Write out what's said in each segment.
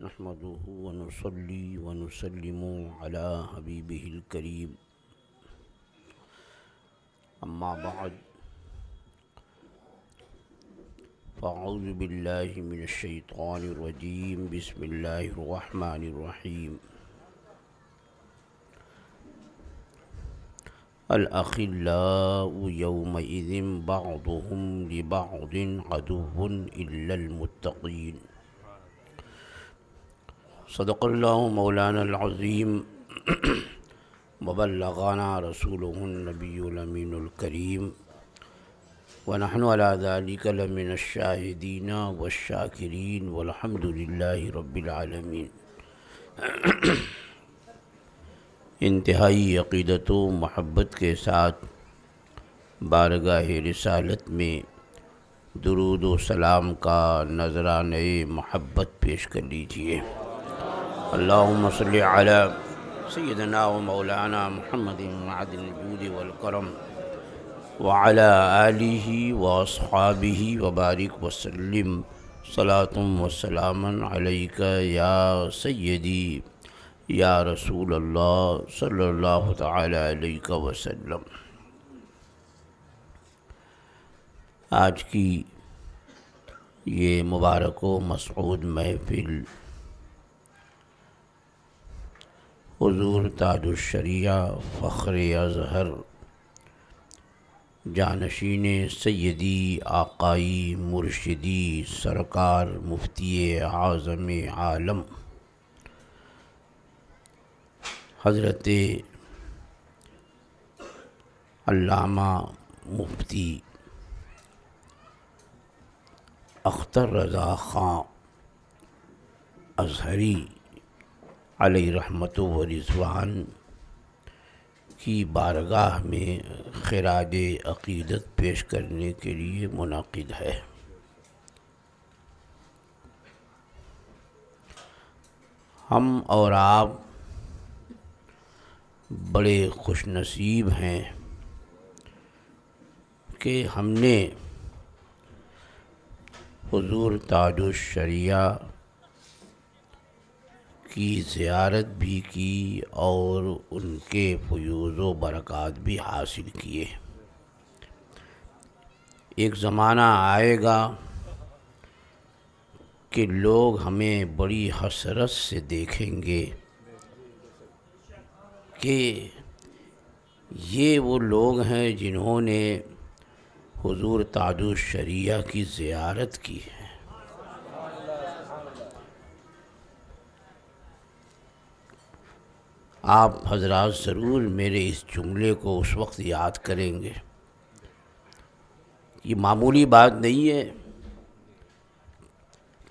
نحمده ونصلي ونسلم على حبيبه الكريم أما بعد فأعوذ بالله من الشيطان الرجيم بسم الله الرحمن الرحيم الأخلاء يومئذ بعضهم لبعض عدو إلا المتقين صدق الله مولانا العظيم وبلغنا رسوله النبي الأمين الكريم ونحن على ذلك لمن الشاهدين والشاكرين والحمد لله رب العالمين۔ انتہائی عقیدت و محبت کے ساتھ بارگاہ رسالت میں درود و سلام کا نذرانہ محبت پیش کر لیجیے۔ اللہم صلی علی سیدنا و مولانا محمد معدن الجود والکرم وعلی آلہ و اصحابہ وبارک وسلم صلاۃ و سلاما علیک یا سیدی یا رسول اللہ صلی اللہ تعالی علیہ وسلم۔ آج کی یہ مبارک و مسعود محفل حضور تاج الشریعہ فخر اظہر جانشین سیدی آقائی مرشدی سرکار مفتی اعظم عالم حضرت علامہ مفتی اختر رضا خان ازہری علیہ رحمت و رضوان کی بارگاہ میں خراج عقیدت پیش کرنے کے لیے منعقد ہے۔ ہم اور آپ بڑے خوش نصیب ہیں کہ ہم نے حضور تاج الشریعہ کی زیارت بھی کی اور ان کے فیوض و برکات بھی حاصل کیے۔ ایک زمانہ آئے گا کہ لوگ ہمیں بڑی حسرت سے دیکھیں گے کہ یہ وہ لوگ ہیں جنہوں نے حضور تاج الشریعہ کی زیارت کی ہے۔ آپ حضرات ضرور میرے اس جملے کو اس وقت یاد کریں گے۔ یہ معمولی بات نہیں ہے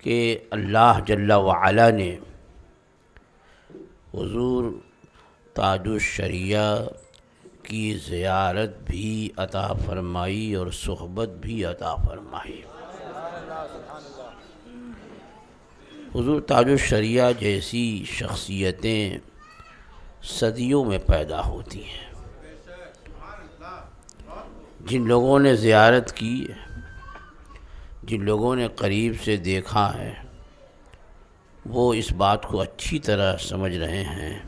کہ اللہ جل وعلا نے حضور تاج الشریعہ کی زیارت بھی عطا فرمائی اور صحبت بھی عطا فرمائی۔ حضور تاج الشریعہ جیسی شخصیتیں صدیوں میں پیدا ہوتی ہیں۔ جن لوگوں نے زیارت کی، جن لوگوں نے قریب سے دیکھا ہے، وہ اس بات کو اچھی طرح سمجھ رہے ہیں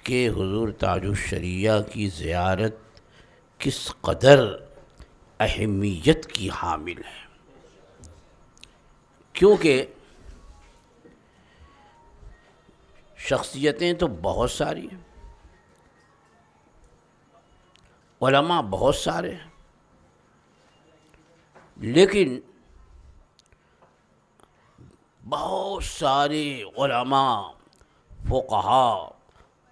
کہ حضور تاج الشریعہ کی زیارت کس قدر اہمیت کی حامل ہے، کیونکہ شخصیتیں تو بہت ساری ہیں، علماء بہت سارے ہیں، لیکن بہت سارے علماء فقہاء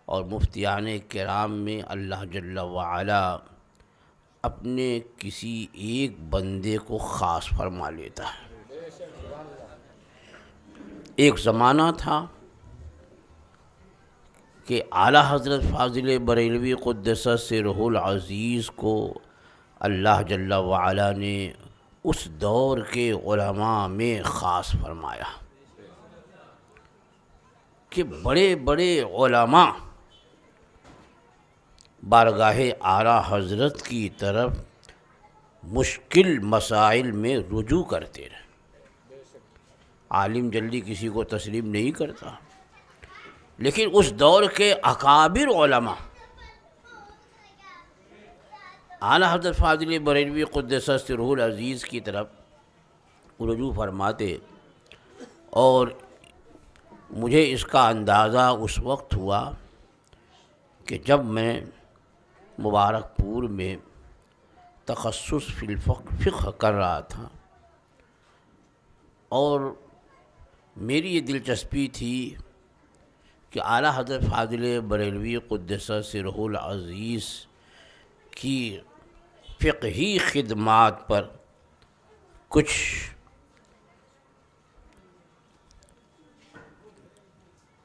اور مفتیان کرام میں اللہ جل وعلا اپنے کسی ایک بندے کو خاص فرما لیتا ہے۔ ایک زمانہ تھا کہ اعلیٰ حضرت فاضل بریلوی قدس سرہ العزیز کو اللہ جل وعلا نے اس دور کے علماء میں خاص فرمایا کہ بڑے بڑے علماء بارگاہ اعلیٰ حضرت کی طرف مشکل مسائل میں رجوع کرتے رہے۔ عالم جلدی کسی کو تسلیم نہیں کرتا، لیکن اس دور کے اکابر علماء اعلیٰ حضرت فاضل بریلوی قدس سرہ العزیز کی طرف رجوع فرماتے، اور مجھے اس کا اندازہ اس وقت ہوا کہ جب میں مبارک پور میں تخصص فی الفقہ کر رہا تھا، اور میری یہ دلچسپی تھی کہ اعلیٰ حضرت فاضل بریلوی قدس سرہ العزیز کی فقہی خدمات پر کچھ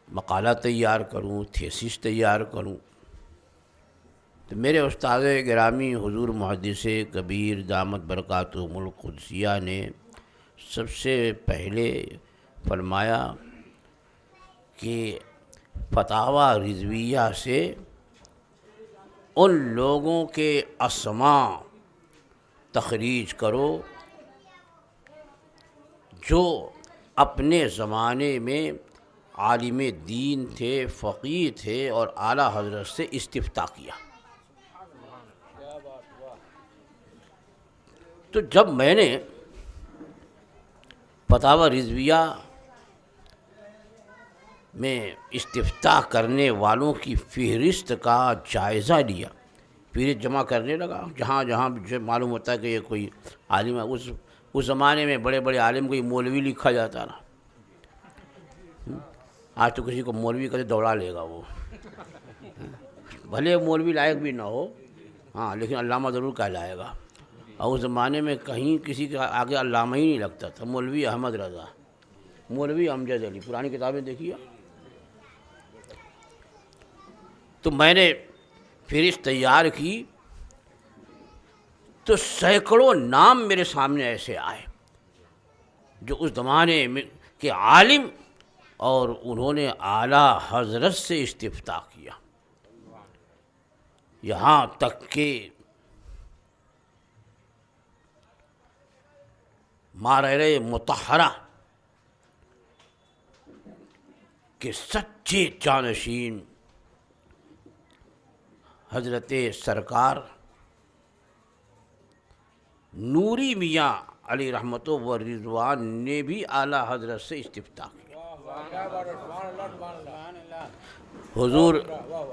مقالہ تیار کروں، تھیسس تیار کروں۔ تو میرے استاد گرامی حضور محدث کبیر دامت برکاتہم القدسیہ نے سب سے پہلے فرمایا کہ فتاوی رضویہ سے ان لوگوں کے اسماء تخریج کرو جو اپنے زمانے میں عالم دین تھے، فقیہ تھے، اور اعلیٰ حضرت سے استفتاء کیا۔ تو جب میں نے فتاوی رضویہ میں استفتاء کرنے والوں کی فہرست کا جائزہ لیا، فہرست جمع کرنے لگا، جہاں جہاں مجھے معلوم ہوتا ہے کہ یہ کوئی عالم ہے۔ اس زمانے میں بڑے بڑے عالم کو مولوی لکھا جاتا نا، آج تو کسی کو مولوی کہتے دوڑا لے گا وہ، بھلے مولوی لائق بھی نہ ہو، ہاں لیکن علامہ ضرور کہلائے گا۔ اور اس زمانے میں کہیں کسی کے آگے علامہ ہی نہیں لگتا تھا، مولوی احمد رضا، مولوی امجد علی، پرانی کتابیں دیکھیے۔ تو میں نے فہرست تیار کی تو سینکڑوں نام میرے سامنے ایسے آئے جو اس زمانے میں کے عالم، اور انہوں نے اعلیٰ حضرت سے استفتاء کیا، یہاں تک کہ مارر مطہرہ کے سچے جانشین حضرت سرکار نوری میاں علی رحمت و رضوان نے بھی اعلیٰ حضرت سے استفتاء کیا۔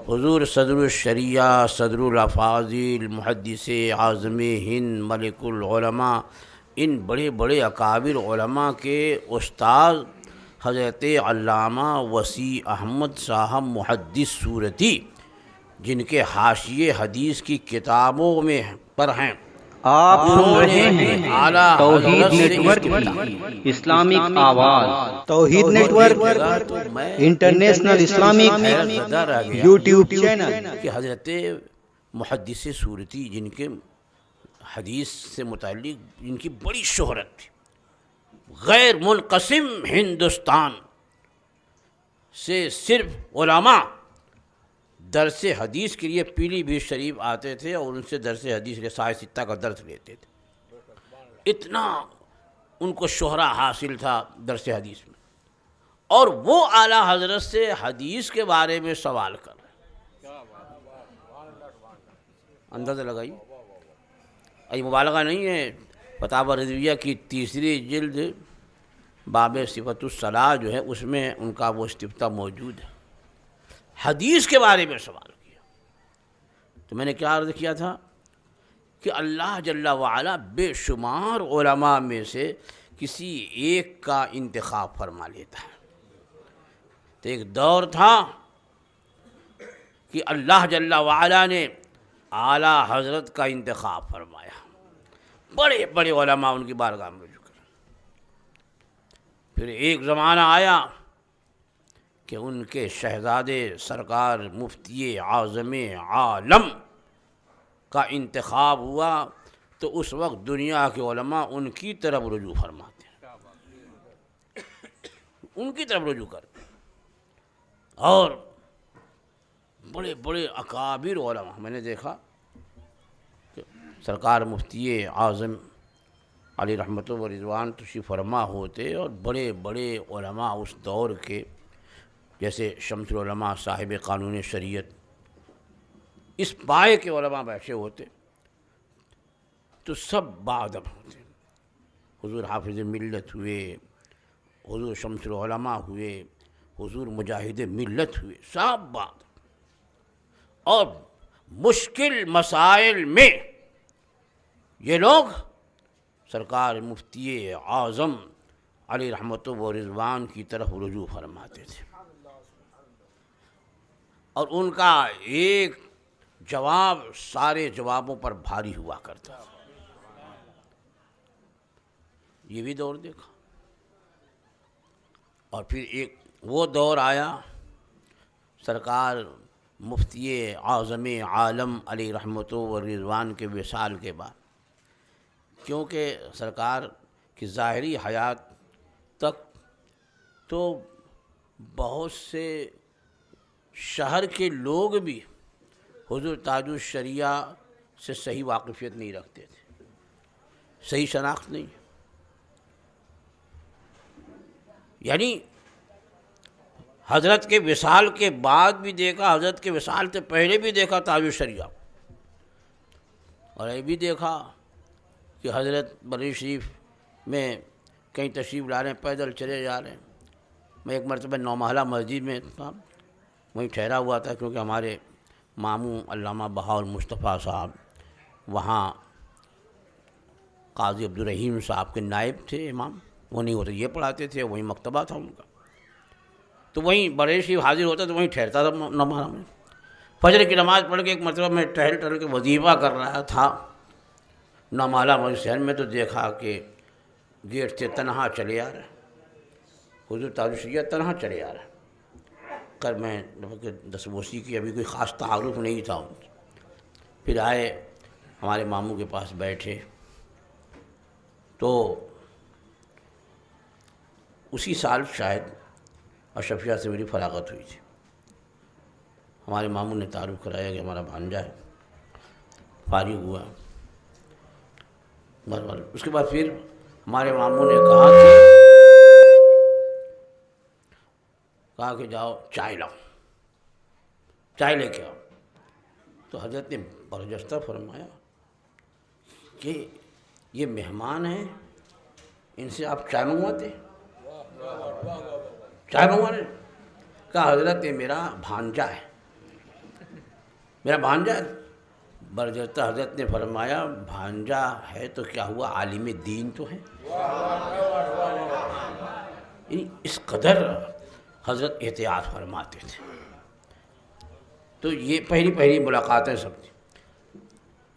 حضور صدر الشریعہ، صدر الافاضل، محدث اعظم ہند، ملک العلماء، ان بڑے بڑے اکابر علماء کے استاد حضرت علامہ وسیع احمد صاحب محدث صورتی، جن کے حاشیے حدیث کی کتابوں میں پر ہیں، آپ سن رہے ہیں توحید نیٹ ورک کی اسلامک آواز، Tauheed network international Islamic YouTube channel, کہ حضرت محدث صورتی جن کے حدیث سے متعلق جن کی بڑی شہرت تھی، غیر منقسم ہندوستان سے صرف علماء درس حدیث کے لیے پیلی بھیت شریف آتے تھے اور ان سے درس حدیث رسائل ستہ کا درس لیتے تھے۔ اتنا ان کو شہرہ حاصل تھا درس حدیث میں، اور وہ اعلیٰ حضرت سے حدیث کے بارے میں سوال کر رہے ہیں۔ اندازہ لگائیے، یہ مبالغہ نہیں ہے۔ فتاوی رضویہ کی تیسری جلد باب صفت الصلاۃ جو ہے، اس میں ان کا وہ استفتاء موجود ہے، حدیث کے بارے میں سوال کیا۔ تو میں نے کیا عرض کیا تھا کہ اللہ جل وعلا بے شمار علماء میں سے کسی ایک کا انتخاب فرما لیتا ہے۔ تو ایک دور تھا کہ اللہ جل وعلا نے اعلیٰ حضرت کا انتخاب فرمایا، بڑے بڑے علماء ان کی بارگاہ میں رجوع کریں۔ پھر ایک زمانہ آیا کہ ان کے شہزادے سرکار مفتی اعظم عالم کا انتخاب ہوا، تو اس وقت دنیا کے علماء ان کی طرف رجوع فرماتے ہیں، ان کی طرف رجوع کرتے ہیں۔ اور بڑے بڑے اکابر علماء میں نے دیکھا کہ سرکار مفتی اعظم علیہ رحمت و رضوان تشریف فرما ہوتے اور بڑے بڑے علماء اس دور کے جیسے شمس العلماء صاحب قانون شریعت اس پائے کے علماء بیٹھے ہوتے تو سب باادب ہوتے. حضور حافظ ملت ہوئے، حضور شمس العلماء ہوئے، حضور مجاہد ملت ہوئے، سب بات. اور مشکل مسائل میں یہ لوگ سرکار مفتی اعظم علیہ رحمت و رضوان کی طرف رجوع فرماتے تھے، اور ان کا ایک جواب سارے جوابوں پر بھاری ہوا کرتا تھا. یہ بھی دور دیکھا. اور پھر ایک وہ دور آیا سرکار مفتی اعظم عالم علیہ رحمت و رضوان کے وصال کے بعد، کیونکہ سرکار کی ظاہری حیات تک تو بہت سے شہر کے لوگ بھی حضور تاج الشریعہ سے صحیح واقفیت نہیں رکھتے تھے، صحیح شناخت نہیں. یعنی حضرت کے وصال کے بعد بھی دیکھا، حضرت کے وصال سے پہلے بھی دیکھا تاج الشریعہ، اور یہ بھی دیکھا کہ حضرت بریلی شریف میں کہیں تشریف لا رہے ہیں، پیدل چلے جا رہے ہیں. میں ایک مرتبہ نومحلہ مسجد میں تھا، وہیں ٹھہرا ہوا تھا، کیونکہ ہمارے ماموں علامہ بہاء المصطفیٰ صاحب وہاں قاضی عبدالرحیم صاحب کے نائب تھے، امام وہ نہیں ہوتے، یہ پڑھاتے تھے، وہیں مکتبہ تھا ان کا. تو وہیں بریلی شریف حاضر ہوتا تو وہیں ٹھہرتا تھا نومحلہ میں. فجر کی نماز پڑھ کے ایک مرتبہ میں ٹہل کے وظیفہ کر رہا تھا نومحلہ مسجد شہر میں، تو دیکھا کہ گیٹ سے تنہا چلے آ رہا، حضور تاج الشریعہ تنہا چلے آ رہا. کر میں دسبوسی کی ابھی کوئی خاص تعارف نہیں تھا. پھر آئے ہمارے ماموں کے پاس بیٹھے، تو اسی سال شاید اشرف شاہ سے میری فراغت ہوئی تھی. ہمارے ماموں نے تعارف کرایا کہ ہمارا بھانجا ہے، فارغ ہوا. اس کے بعد پھر ہمارے ماموں نے کہا کہ جاؤ چائے لاؤ، چائے لے کے آؤ. تو حضرت نے برجستہ فرمایا کہ یہ مہمان ہیں، ان سے آپ چائے منگواتے؟ چائے منگوانے؟ کہا حضرت یہ میرا بھانجا ہے، میرا بھانجا ہے. برجستہ حضرت نے فرمایا بھانجا ہے تو کیا ہوا، عالم دین تو ہے. اس قدر حضرت احتیاط فرماتے تھے. تو یہ پہلی ملاقاتیں سب تھیں.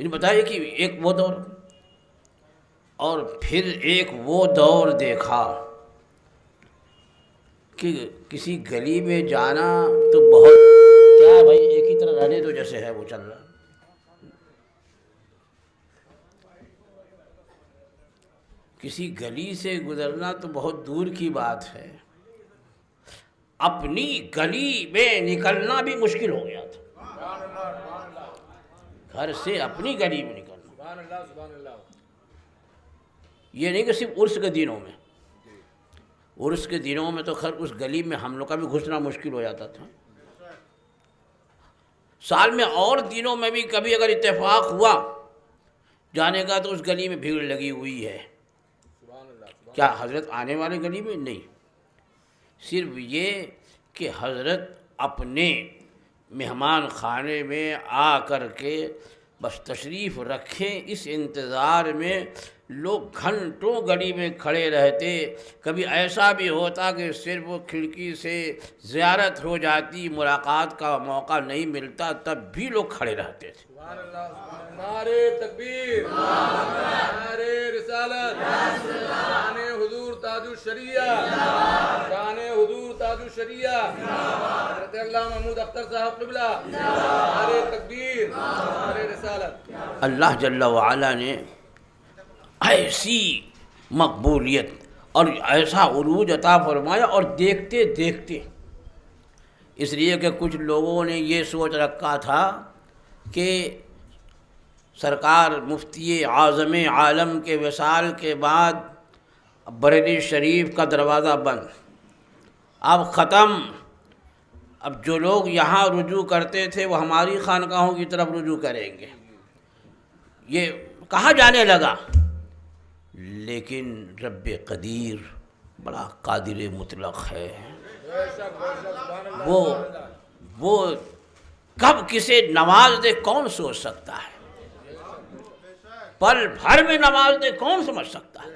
انہیں بتایا کہ ایک وہ دور، اور پھر ایک وہ دور دیکھا کہ کسی گلی میں جانا تو بہت کیا بھائی ایک ہی طرح رہنے دو جیسے ہے وہ چل رہا. کسی گلی سے گزرنا تو بہت دور کی بات ہے، اپنی گلی میں نکلنا بھی مشکل ہو گیا تھا. گھر سے اپنی گلی میں نکلنا، یہ نہیں کہ صرف عرس کے دنوں میں. عرس کے دنوں میں تو خیر اس گلی میں ہم لوگ کا بھی گھسنا مشکل ہو جاتا تھا. سال میں اور دنوں میں بھی کبھی اگر اتفاق ہوا جانے کا تو اس گلی میں بھیڑ لگی ہوئی ہے. کیا حضرت آنے والے گلی میں؟ نہیں، صرف یہ کہ حضرت اپنے مہمان خانے میں آ کر کے بس تشریف رکھیں، اس انتظار میں لوگ گھنٹوں گلی میں کھڑے رہتے. کبھی ایسا بھی ہوتا کہ صرف کھڑکی سے زیارت ہو جاتی، ملاقات کا موقع نہیں ملتا، تب بھی لوگ کھڑے رہتے تھے. نعرے تکبیر، نعرے رسالت، شان حضور تاج الشریعہ، شان حضور تاج الشریعہ، حضرت اللہ محمود اختر صاحب قبلہ، نعرے تکبیر، نعرے رسالت. اللہ جل وعلا نے ایسی مقبولیت اور ایسا عروج عطا فرمایا، اور دیکھتے دیکھتے، اس لیے کہ کچھ لوگوں نے یہ سوچ رکھا تھا کہ سرکار مفتی اعظم عالم کے وصال کے بعد بریلی شریف کا دروازہ بند، اب ختم۔ اب جو لوگ یہاں رجوع کرتے تھے وہ ہماری خانقاہوں کی طرف رجوع کریں گے، یہ کہا جانے لگا۔ لیکن رب قدیر بڑا قادر مطلق ہے، وہ کب کسے نواز دے کون سوچ سکتا ہے، پل بھر میں نواز دے کون سمجھ سکتا ہے۔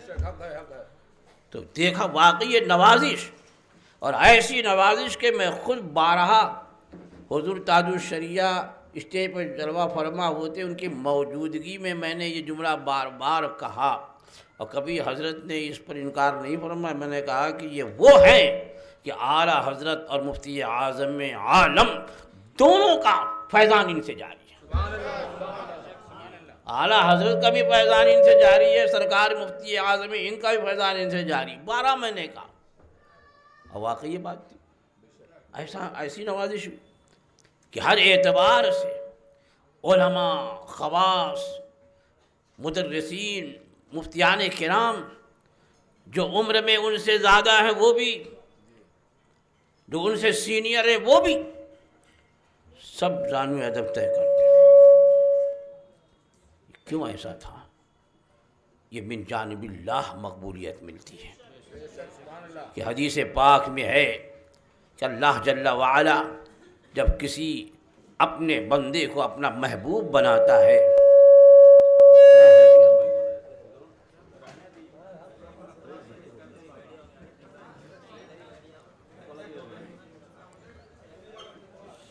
تو دیکھا واقعی یہ نوازش، اور ایسی نوازش کہ میں خود بارہا حضور تاج الشریعہ اسٹیج پر جلوہ فرما ہوتے ان کی موجودگی میں میں نے یہ جملہ بار بار کہا، اور کبھی حضرت نے اس پر انکار نہیں فرمایا۔ میں نے کہا کہ یہ وہ ہیں کہ اعلیٰ حضرت اور مفتی اعظم عالم دونوں کا فیضان ان سے جاری ہے، اعلیٰ حضرت کا بھی فیضان ان سے جاری ہے، سرکار مفتی اعظم ان کا بھی فیضان ان سے جاری۔ 12 میں نے کہا، اور واقعی یہ بات تھی، ایسی نوازش ہوئی کہ ہر اعتبار سے علماء، خواص، مدرسین، مفتیان کرام، جو عمر میں ان سے زیادہ ہیں وہ بھی، جو ان سے سینئر ہیں وہ بھی، سب زانو ادب طے کرتے۔ کیوں ایسا تھا؟ یہ من جانب اللہ مقبولیت ملتی ہے، کہ حدیث پاک میں ہے کہ اللہ جل وعلا جب کسی اپنے بندے کو اپنا محبوب بناتا ہے،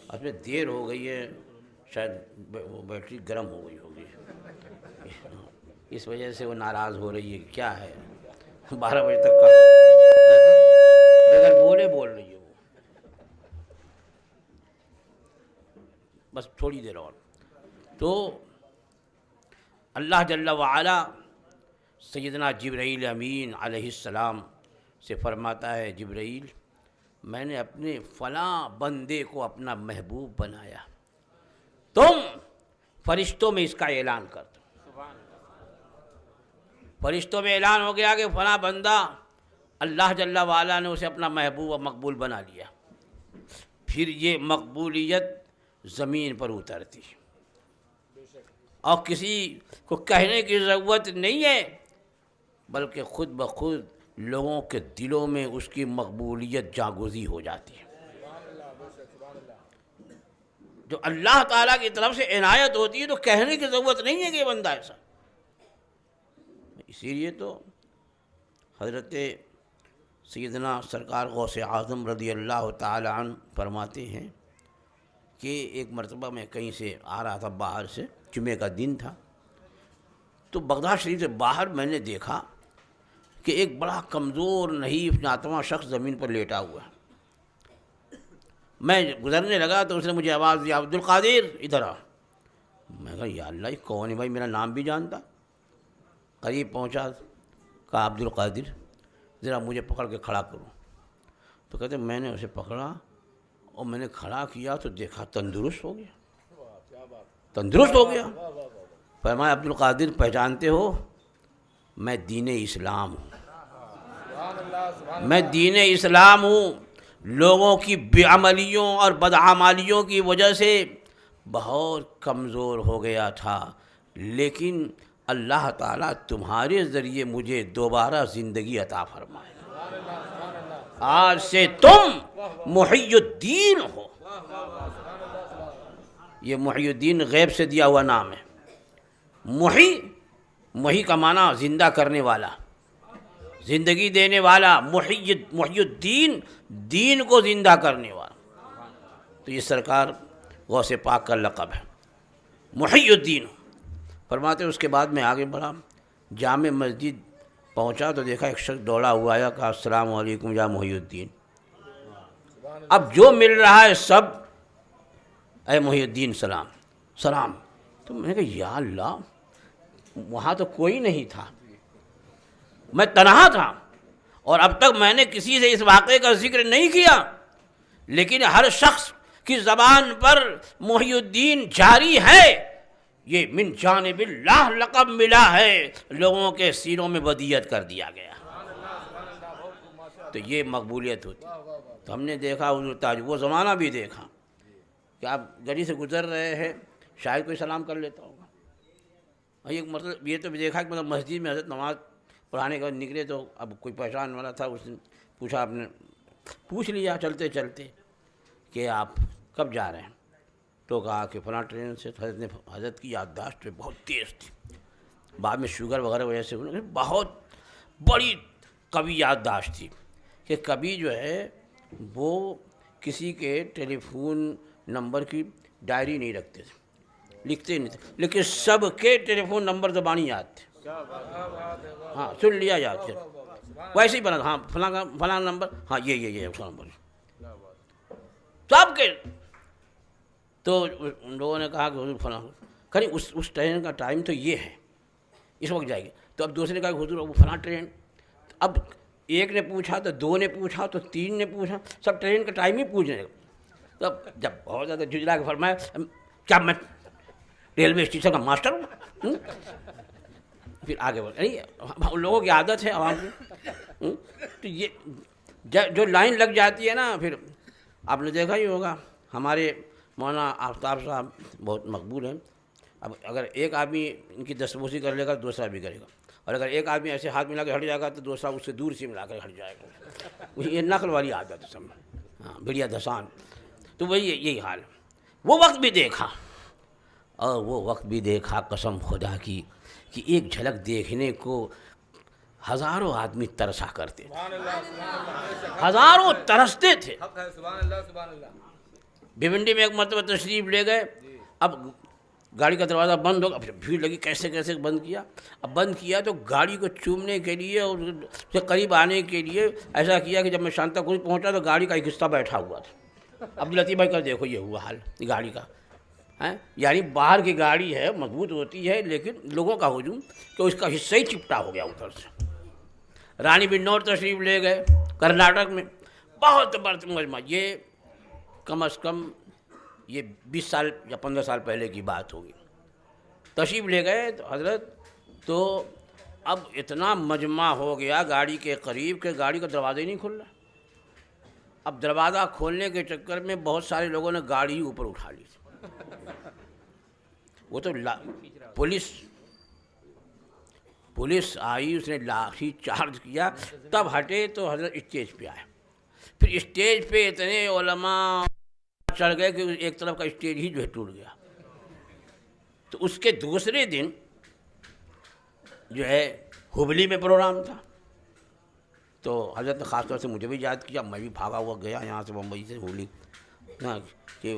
اب میں دیر ہو گئی ہے، شاید وہ بیٹری گرم ہو گئی ہوگی، اس وجہ سے وہ ناراض ہو رہی ہے، کیا ہے 12 بجے تک کا بغیر بولے بول رہی ہے وہ، بس تھوڑی دیر اور۔ تو اللہ جل وعلا سیدنا جبرائیل امین علیہ السلام سے فرماتا ہے، جبرائیل میں نے اپنے فلاں بندے کو اپنا محبوب بنایا، تم فرشتوں میں اس کا اعلان کر دو۔ فرشتوں میں اعلان ہو گیا کہ فلاں بندہ اللہ جل وعلا نے اسے اپنا محبوب و مقبول بنا لیا۔ پھر یہ مقبولیت زمین پر اترتی، اور کسی کو کہنے کی ضرورت نہیں ہے، بلکہ خود بخود لوگوں کے دلوں میں اس کی مقبولیت جاگزی ہو جاتی ہے۔ جو اللہ تعالیٰ کی طرف سے عنایت ہوتی ہے تو کہنے کی ضرورت نہیں ہے کہ یہ بندہ ایسا۔ اسی لیے تو حضرت سیدنا سرکار غوث اعظم رضی اللہ تعالی عنہ فرماتے ہیں کہ ایک مرتبہ میں کہیں سے آ رہا تھا باہر سے، جمعہ کا دن تھا، تو بغداد شریف سے باہر میں نے دیکھا کہ ایک بڑا کمزور نحیف ناتواں شخص زمین پر لیٹا ہوا ہے۔ میں گزرنے لگا تو اس نے مجھے آواز دی، عبد القادر ادھر آ۔ میں کہا یا اللہ یہ کون ہے بھائی، میرا نام بھی جانتا۔ قریب پہنچا، کہا عبد القادر ذرا مجھے پکڑ کے کھڑا کرو۔ تو کہتے میں نے اسے پکڑا اور میں نے کھڑا کیا تو دیکھا تندرست ہو گیا، تندرست ہو گیا۔ فرمایا عبد القادر پہچانتے ہو، میں دین اسلام ہوں، میں دین اسلام ہوں۔ لوگوں کی بے عملیوں اور بدعمالیوں کی وجہ سے بہت کمزور ہو گیا تھا، لیکن اللہ تعالیٰ تمہارے ذریعے مجھے دوبارہ زندگی عطا فرمائے، آج سے تم محی الدین ہو۔ یہ محی الدین غیب سے دیا ہوا نام ہے۔ محی کا معنی زندہ کرنے والا، زندگی دینے والا، محی الدین دین کو زندہ کرنے والا۔ تو یہ سرکار غوث پاک کا لقب ہے، محی الدین۔ فرماتے اس کے بعد میں آگے بڑھا، جامع مسجد پہنچا تو دیکھا ایک شخص دوڑا ہوا آیا، کہا السلام علیکم یا محی الدین۔ اب جو مل رہا ہے سب اے محی الدین سلام سلام۔ تو میں نے کہا یا اللہ، وہاں تو کوئی نہیں تھا، میں تنہا تھا، اور اب تک میں نے کسی سے اس واقعے کا ذکر نہیں کیا، لیکن ہر شخص کی زبان پر محی الدین جاری ہے۔ یہ من جانب اللہ لقب ملا ہے، لوگوں کے سینوں میں ودیعت کر دیا گیا، تو یہ مقبولیت ہوتی۔ تو ہم نے دیکھا حضور تاج، وہ زمانہ بھی دیکھا کہ آپ گلی سے گزر رہے ہیں، شاید کوئی سلام کر لیتا ہوگا۔ اور یہ مطلب یہ تو بھی دیکھا کہ مطلب مسجد میں حضرت نماز پڑھانے کے بعد نکلے تو اب کوئی پہچان والا تھا، اس نے پوچھا، آپ نے پوچھ لیا چلتے چلتے کہ آپ کب جا رہے ہیں، تو کہا کہ فلاں ٹرین سے۔ حضرت کی یادداشت پہ بہت تیز تھی، بعد میں شوگر وغیرہ وجہ سے بہت بڑی قوی یادداشت تھی کہ کبھی جو ہے وہ کسی کے ٹیلی فون نمبر کی ڈائری نہیں رکھتے تھے، لکھتے نہیں تھے، لیکن سب کے ٹیلی فون نمبر زبانی یاد تھے، ہاں سن لیا یاد تھے، ویسے ہی بنا، ہاں فلاں نمبر، ہاں یہ اس کا نمبر سب کے۔ تو ان لوگوں نے کہا کہ حضور فلاں کہیں اس ٹرین کا ٹائم تو یہ ہے، اس وقت جائے گی۔ تو اب دوسرے نے کہا کہ حضور وہ فلاں ٹرین، اب ایک نے پوچھا تو دو نے پوچھا تو تین نے پوچھا، سب ٹرین کا ٹائم ہی پوچھنے لگا۔ تب جب بہت زیادہ جھجلا کے فرمایا کیا میں ریلوے اسٹیشن کا ماسٹر ہوں؟ پھر آگے بڑھ، ان لوگوں کی عادت ہے عوام کی، تو یہ جو لائن لگ جاتی ہے نا، پھر آپ نے دیکھا ہی ہوگا، ہمارے مولانا آفتاب صاحب بہت مقبول ہیں، اب اگر ایک آدمی ان کی دستبوسی کر لے گا دوسرا بھی کرے گا، اور اگر ایک آدمی ایسے ہاتھ ملا کے ہٹ جائے گا تو دوسرا اس سے دور سے ملا کر ہٹ جائے گا، یہ نقل والی عادت ہے سب، ہاں بڑھیا دسان۔ تو وہی یہی حال، وہ وقت بھی دیکھا، اور وہ وقت بھی دیکھا قسم خدا کی کہ ایک جھلک دیکھنے کو ہزاروں آدمی ترسا کرتے تھے، ہزاروں ترستے تھے۔ بھیونڈی میں ایک مرتبہ تشریف لے گئے، اب گاڑی کا دروازہ بند ہوگا، پھر بھیڑ لگی، کیسے بند کیا، اب بند کیا تو گاڑی کو چومنے کے لیے اور اس سے قریب آنے کے لیے ایسا کیا کہ جب میں شانتا کوئی پہنچا تو گاڑی کا ایک حصہ بیٹھا ہوا تھا۔ عبداللطیف بھائی کا دیکھو یہ ہوا حال گاڑی کا، یعنی باہر کی گاڑی ہے مضبوط ہوتی ہے لیکن لوگوں کا ہجوم کہ اس کا حصہ ہی چپٹا ہو گیا اوپر سے۔ رانی بنور تشریف لے گئے کرناٹک میں، بہت بڑا مجمع، یہ کم از کم یہ 20 سال یا 15 سال پہلے کی بات ہوگی، تشریف لے گئے تو حضرت، تو اب اتنا مجمع ہو گیا گاڑی کے قریب کہ گاڑی کا دروازہ ہی نہیں کھل رہا۔ اب دروازہ کھولنے کے چکر میں بہت سارے لوگوں نے گاڑی ہی اوپر اٹھا لی، وہ تو پولیس آئی، اس نے لاٹھی چارج کیا، تب ہٹے تو حضرت اسٹیج پہ آئے۔ پھر اسٹیج پہ اتنے علماء چڑھ گئے کہ ایک طرف کا اسٹیج ہی جو ہے ٹوٹ گیا۔ تو اس کے دوسرے دن جو ہے ہبلی میں پروگرام تھا، تو حضرت نے خاص طور سے مجھے بھی یاد کیا، میں بھی بھاگا ہوا گیا یہاں سے بمبئی سے ہبلی، کہ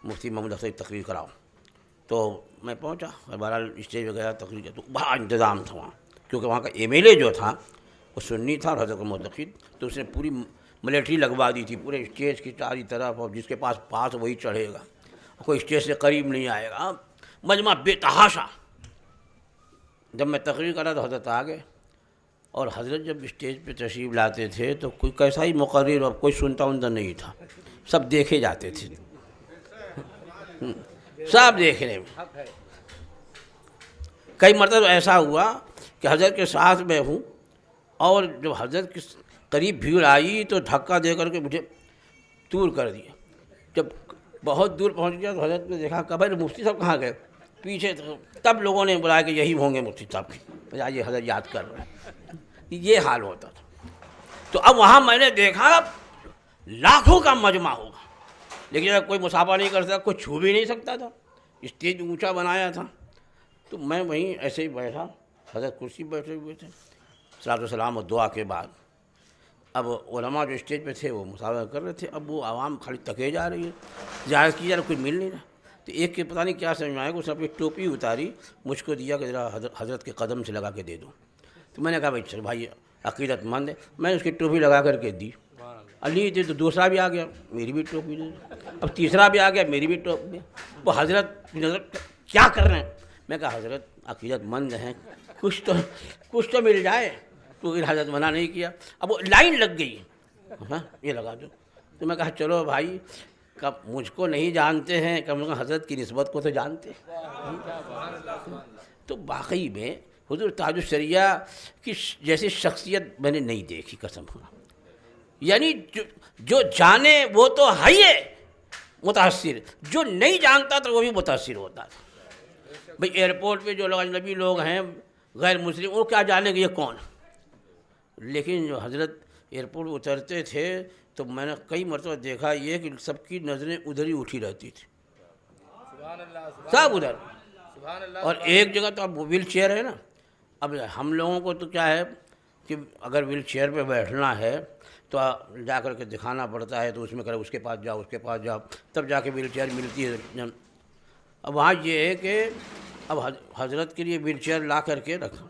مفتی محمود اختر تقریر کراؤ، تو میں پہنچا، بہرحال اسٹیج وغیرہ تقریر، تو بڑا انتظام تھا وہاں، کیونکہ وہاں کا ایم ایل اے جو تھا وہ سنی تھا اور حضرت کا معتقد، تو اس نے پوری ملٹری لگوا دی تھی پورے اسٹیج کی چاری طرف، اور جس کے پاس وہی چڑھے گا، کوئی اسٹیج سے قریب نہیں آئے گا، مجمع بے تحاشا۔ جب میں تقریر کرا تو حضرت آ گئے، اور حضرت جب اسٹیج پہ تشریف لاتے تھے تو کوئی کیسا ہی مقرر اور کوئی سنتا نہیں تھا، سب دیکھے جاتے تھے، سب دیکھنے میں۔ کئی مرتبہ ایسا ہوا کہ حضرت کے ساتھ میں ہوں، اور جب حضرت کے قریب بھیڑ آئی تو دھکا دے کر کے مجھے دور کر دیا۔ جب بہت دور پہنچ گیا تو حضرت نے دیکھا کہ بھائی مفتی صاحب کہاں گئے، پیچھے تھے، تب لوگوں نے بلایا کہ یہی ہوں گے مفتی صاحب کی، یہ حضرت یاد کر رہے ہیں، یہ حال ہوتا تھا۔ تو اب وہاں میں نے دیکھا لاکھوں کا مجمع ہوگا، لیکن اگر کوئی مسافہ نہیں کر سکتا، کوئی چھو بھی نہیں سکتا تھا، اسٹیج اونچا بنایا تھا، تو میں وہیں ایسے ہی بیٹھا، حضرت کرسی بیٹھے ہوئے تھے، صلاۃ و سلام اور دعا کے بعد اب علماء جو اسٹیج پہ تھے وہ مسافہ کر رہے تھے، اب وہ عوام خالی تکے جا رہی ہے، زیارت کی جا رہا، کوئی مل نہیں رہا، تو ایک کے پتہ نہیں کیا سمجھ میں آیا کہ اس نے اپنی ٹوپی اتاری، مجھ کو دیا کہ ذرا حضرت کے قدم سے لگا کے دے دو، تو میں نے کہا بھائی چل بھائی عقیدت مند ہے، میں نے اس کی ٹوپی لگا کر کے دی، علی تھی تو دوسرا بھی آ گیا، میری بھی ٹوپی دے، اب تیسرا بھی آ گیا، میری بھی ٹوپی، وہ حضرت کیا کر رہے ہیں؟ میں کہا حضرت عقیدت مند ہیں، کچھ تو مل جائے، تو حضرت منع نہیں کیا، اب وہ لائن لگ گئی، ہاں یہ لگا دو، تو میں کہا چلو بھائی کب مجھ کو نہیں جانتے ہیں، کم از کم حضرت کی نسبت کو تو جانتے ہیں۔ تو واقعی میں حضور تاج الشریعہ کی جیسی شخصیت میں نے نہیں دیکھی، قسم خدا۔ یعنی جو جانے وہ تو ہے ہی متاثر، جو نہیں جانتا تھا وہ بھی متاثر ہوتا تھا۔ بھئی ایئرپورٹ پہ جو لوگ اجنبی لوگ ہیں غیر مسلم، وہ کیا جانیں گے یہ کون، لیکن جو حضرت ایئرپورٹ اترتے تھے تو میں نے کئی مرتبہ دیکھا یہ کہ سب کی نظریں ادھر ہی اٹھی رہتی تھی، سب ادھر۔ اور ایک جگہ تو اب ویل چیئر ہے نا، اب ہم لوگوں کو تو کیا ہے کہ اگر ویل چیئر پہ بیٹھنا ہے تو جا کر کے دکھانا پڑتا ہے، تو اس میں کرے اس کے پاس جاؤ، اس کے پاس جاؤ، تب جا کے ویل چیئر ملتی ہے۔ اب وہاں یہ ہے کہ اب حضرت کے لیے ویل چیئر لا کر کے رکھا،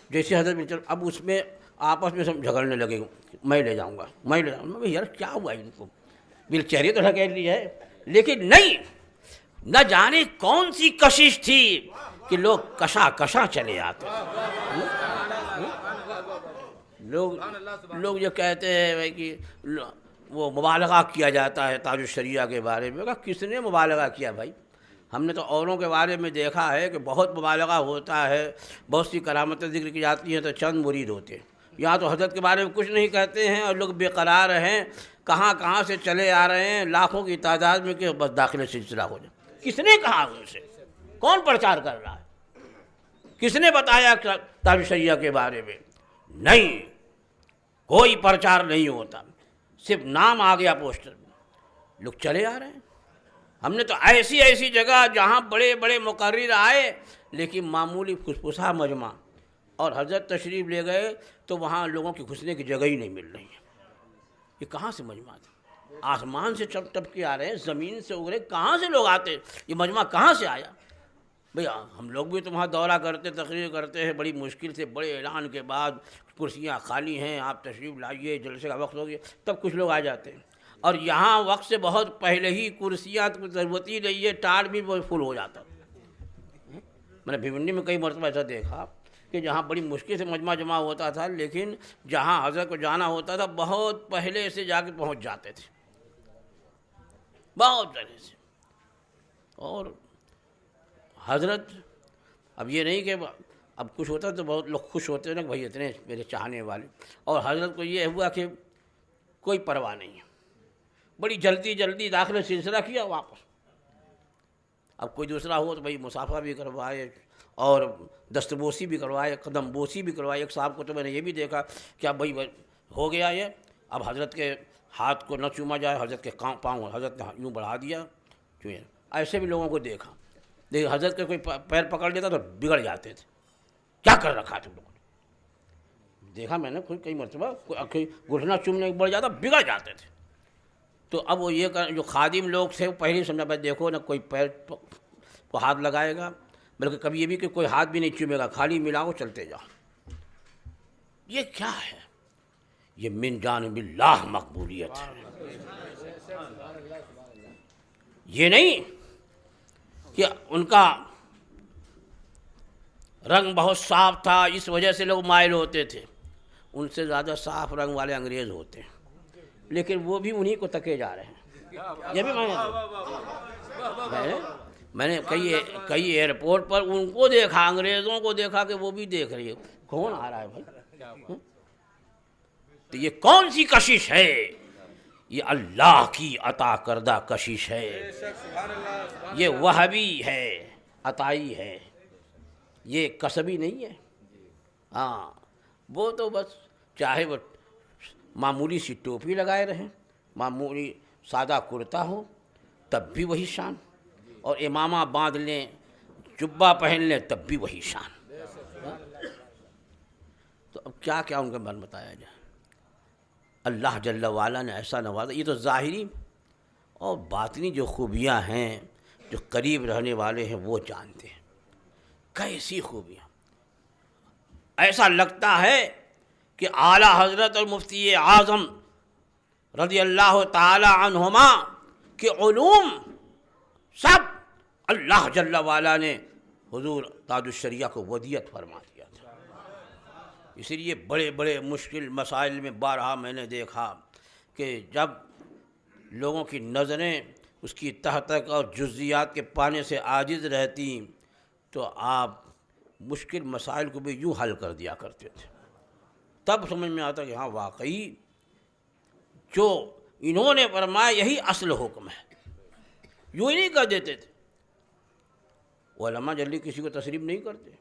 جیسے حضرت ویل چیئر، اب اس میں آپس میں سب جھگڑنے لگے، میں لے جاؤں گا، میں لے جاؤں گا۔ یار کیا ہوا ان کو، ویل چیئر ہی تو ڈھکیل لی ہے، لیکن نہیں، نہ جانے کون سی کشش تھی کہ لوگ کشاں چلے آتے۔ لوگ یہ کہتے ہیں بھائی کہ وہ مبالغہ کیا جاتا ہے تاج الشریعہ کے بارے میں۔ کس نے مبالغہ کیا بھائی؟ ہم نے تو اوروں کے بارے میں دیکھا ہے کہ بہت مبالغہ ہوتا ہے، بہت سی کرامتیں ذکر کی جاتی ہیں تو چند مرید ہوتے ہیں۔ یہاں تو حضرت کے بارے میں کچھ نہیں کہتے ہیں اور لوگ بے قرار ہیں، کہاں سے چلے آ رہے ہیں لاکھوں کی تعداد میں کہ بس داخل سلسلہ ہو جائے۔ کس نے کہا ان سے؟ کون پرچار کر رہا ہے؟ کس نے بتایا تاج الشریعہ کے بارے میں؟ نہیں، کوئی پرچار نہیں ہوتا، صرف نام آ گیا پوسٹر میں، لوگ چلے آ رہے ہیں۔ ہم نے تو ایسی جگہ جہاں بڑے بڑے مقرر آئے لیکن معمولی پھسپھسا مجمع، اور حضرت تشریف لے گئے تو وہاں لوگوں کی گھسنے کی جگہ ہی نہیں مل رہی ہے۔ یہ کہاں سے مجمع تھا؟ آسمان سے ٹپ کے آ رہے ہیں، زمین سے اگرے، کہاں سے لوگ آتے؟ یہ مجمع کہاں سے آیا بھئی؟ ہم لوگ بھی تو وہاں دورہ کرتے، تقریر کرتے ہیں، بڑی مشکل سے بڑے اعلان کے بعد کرسیاں خالی ہیں، آپ تشریف لائیے، جلسے کا وقت ہو گیا، تب کچھ لوگ آ جاتے ہیں۔ اور یہاں وقت سے بہت پہلے ہی کرسیاں تو ضرورت ہی نہیں ہے، ٹاٹ بھی فل ہو جاتا۔ میں نے بھیونڈی میں کئی مرتبہ ایسا دیکھا کہ جہاں بڑی مشکل سے مجمع جمع ہوتا تھا، لیکن جہاں حضرت کو جانا ہوتا تھا بہت پہلے سے جا کے پہنچ جاتے تھے، بہت پہلے سے۔ اور حضرت اب یہ نہیں کہ اب کچھ ہوتا تو بہت لوگ خوش ہوتے ہیں نا کہ بھائی اتنے میرے چاہنے والے، اور حضرت کو یہ ہوا کہ کوئی پرواہ نہیں ہے، بڑی جلدی داخل سلسلہ کیا واپس۔ اب کوئی دوسرا ہو تو بھائی مسافہ بھی کروائے اور دستبوسی بھی کروائے، قدم بوسی بھی کروائے۔ ایک صاحب کو تو میں نے یہ بھی دیکھا کہ اب بھائی ہو گیا یہ، اب حضرت کے ہاتھ کو نہ چوما جائے، حضرت کے پاؤں حضرت نے یوں بڑھا دیا، ایسے بھی لوگوں کو دیکھا۔ لیکن حضرت کے کوئی پیر پکڑ لیتا تو بگڑ جاتے تھے، کیا کر رکھا تم لوگوں نے؟ دیکھا میں نے کئی مرتبہ، کوئی گھٹنا چومنے بڑھ جاتا بگڑ جاتے تھے۔ تو اب وہ یہ جو خادم لوگ تھے وہ پہلے ہی سمجھا بھائی دیکھو نہ کوئی پیر کو ہاتھ لگائے گا، بلکہ کبھی یہ بھی کہ کوئی ہاتھ بھی نہیں چومے گا، خالی ملاؤ چلتے جاؤ۔ یہ کیا ہے؟ یہ من جانب اللہ مقبولیت ہے۔ یہ نہیں کہ ان کا رنگ بہت صاف تھا اس وجہ سے لوگ مائل ہوتے تھے، ان سے زیادہ صاف رنگ والے انگریز ہوتے ہیں، لیکن وہ بھی انہی کو تکے جا رہے ہیں۔ یہ بھی میں نے کئی ایئرپورٹ پر ان کو دیکھا، انگریزوں کو دیکھا کہ وہ بھی دیکھ رہی ہے، کون آ رہا ہے بھائی؟ تو یہ کون سی کشش ہے؟ یہ اللہ کی عطا کردہ کشش ہے، یہ وہبی ہے، عطائی ہے، یہ کسبی نہیں ہے۔ ہاں وہ تو بس چاہے وہ معمولی سی ٹوپی لگائے رہیں، معمولی سادہ کرتا ہو تب بھی وہی شان، اور امامہ باندھ لیں، جبہ پہن لیں تب بھی وہی شان۔ تو اب کیا کیا ان کا بن بتایا جائے؟ اللہ جل وعلا نے ایسا نوازا۔ یہ تو ظاہری اور باطنی جو خوبیاں ہیں جو قریب رہنے والے ہیں وہ جانتے ہیں، کیسی خوبیاں۔ ایسا لگتا ہے کہ اعلیٰ حضرت اور مفتی اعظم رضی اللہ تعالی عنہما کے علوم سب اللہ جل وعلا نے حضور تاج الشریعہ کو ودیعت فرما دیا تھا۔ اسی لیے بڑے بڑے مشکل مسائل میں بارہا میں نے دیکھا کہ جب لوگوں کی نظریں اس کی تہ تک اور جزیات کے پانے سے عاجز رہتی تو آپ مشکل مسائل کو بھی یوں حل کر دیا کرتے تھے. تب سمجھ میں آتا کہ ہاں واقعی جو انہوں نے فرمایا یہی اصل حکم ہے. یوں ہی نہیں کر دیتے تھے. علماء جلدی کسی کو تسلیم نہیں کرتے.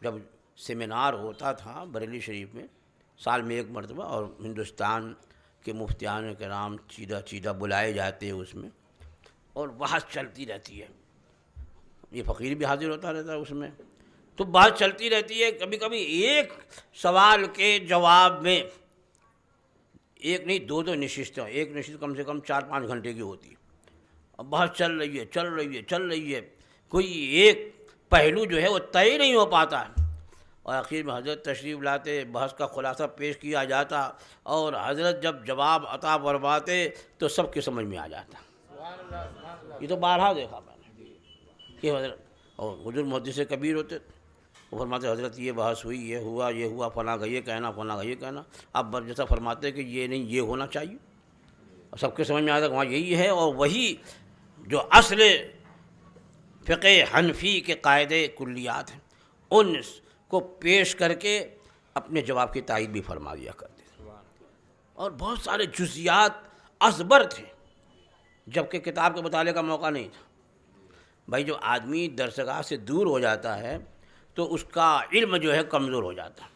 جب سیمینار ہوتا تھا بریلی شریف میں سال میں ایک مرتبہ، اور ہندوستان کے مفتیان کرام چیدہ بلائے جاتے ہیں اس میں، اور بحث چلتی رہتی ہے. یہ فقیر بھی حاضر ہوتا رہتا ہے اس میں، تو بحث چلتی رہتی ہے. کبھی کبھی ایک سوال کے جواب میں ایک نہیں دو نشستیں، ایک نشست کم سے کم 4-5 گھنٹے کی ہوتی ہے. اب بحث چل رہی ہے، کوئی ایک پہلو جو ہے وہ طے نہیں ہو پاتا ہے، اور آخر میں حضرت تشریف لاتے، بحث کا خلاصہ پیش کیا جاتا، اور حضرت جب جواب عطا فرماتے تو سب کے سمجھ میں آ جاتا. یہ تو بارہا دیکھا میں نے کہ حضرت اور حضور محدث کبیر ہوتے، وہ فرماتے حضرت یہ بحث ہوئی، یہ ہوا، فلاں کا یہ کہنا، فلاں کا یہ کہنا. اب برجسا فرماتے کہ یہ نہیں، یہ ہونا چاہیے. اور سب کے سمجھ میں آتا کہ وہاں یہی ہے، اور وہی جو اصل فقہ حنفی کے قاعدے کلیات ہیں ان کو پیش کر کے اپنے جواب کی تائید بھی فرما دیا کرتے تھے. اور بہت سارے جزیات ازبر تھے، جبکہ کتاب کے مطالعے کا موقع نہیں تھا. بھائی جو آدمی درسگاہ سے دور ہو جاتا ہے تو اس کا علم جو ہے کمزور ہو جاتا ہے.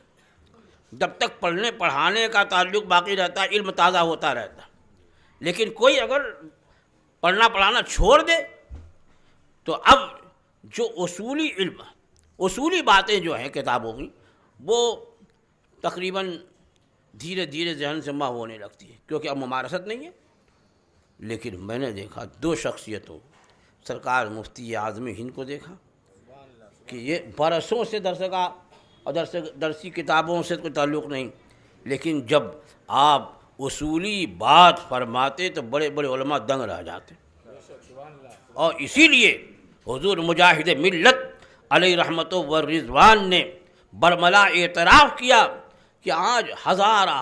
جب تک پڑھنے پڑھانے کا تعلق باقی رہتا ہے علم تازہ ہوتا رہتا ہے. لیکن کوئی اگر پڑھنا پڑھانا چھوڑ دے تو اب جو اصولی علم، اصولی باتیں جو ہیں کتابوں کی، وہ تقریباً دھیرے دھیرے ذہن سے محو ہونے لگتی ہے، کیونکہ اب ممارست نہیں ہے. لیکن میں نے دیکھا 2 شخصیتوں، سرکار مفتی اعظم ہند کو دیکھا کہ یہ برسوں سے درسگاہ اور درسی کتابوں سے کوئی تعلق نہیں، لیکن جب آپ اصولی بات فرماتے تو بڑے بڑے علماء دنگ رہ جاتے. اور اسی لیے حضور مجاہد ملت علیہ رحمت و رضوان نے برملا اعتراف کیا کہ آج ہزارہ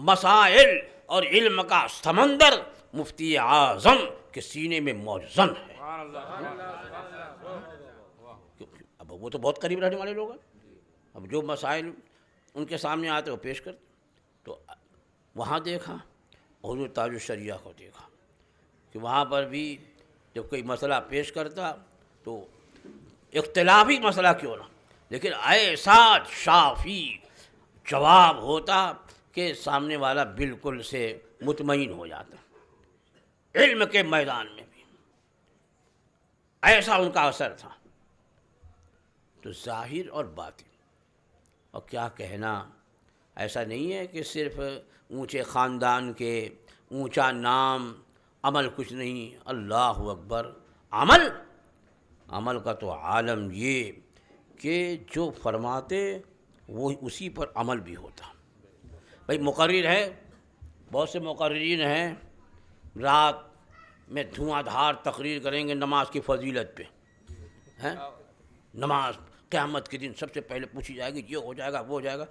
مسائل اور علم کا سمندر مفتی اعظم کے سینے میں موجزن ہے. اب وہ تو بہت قریب رہنے والے لوگ ہیں. اب جو مسائل ان کے سامنے آتے وہ پیش کرتے. تو وہاں دیکھا حضور تاج الشریعہ کو دیکھا کہ وہاں پر بھی جب کوئی مسئلہ پیش کرتا تو اختلافی مسئلہ کیوں نہ، لیکن ایسا شافی جواب ہوتا کہ سامنے والا بالکل سے مطمئن ہو جاتا. علم کے میدان میں بھی ایسا ان کا اثر تھا. تو ظاہر اور باطن، اور کیا کہنا، ایسا نہیں ہے کہ صرف اونچے خاندان کے، اونچا نام، عمل کچھ نہیں. اللہ اکبر. عمل کا تو عالم یہ کہ جو فرماتے وہ اسی پر عمل بھی ہوتا. بھائی مقرر ہے، بہت سے مقررین ہیں رات میں دھواں دھار تقریر کریں گے نماز کی فضیلت پہ. نماز قیامت کے دن سب سے پہلے پوچھی جائے گی، یہ ہو جائے گا، وہ ہو جائے گا.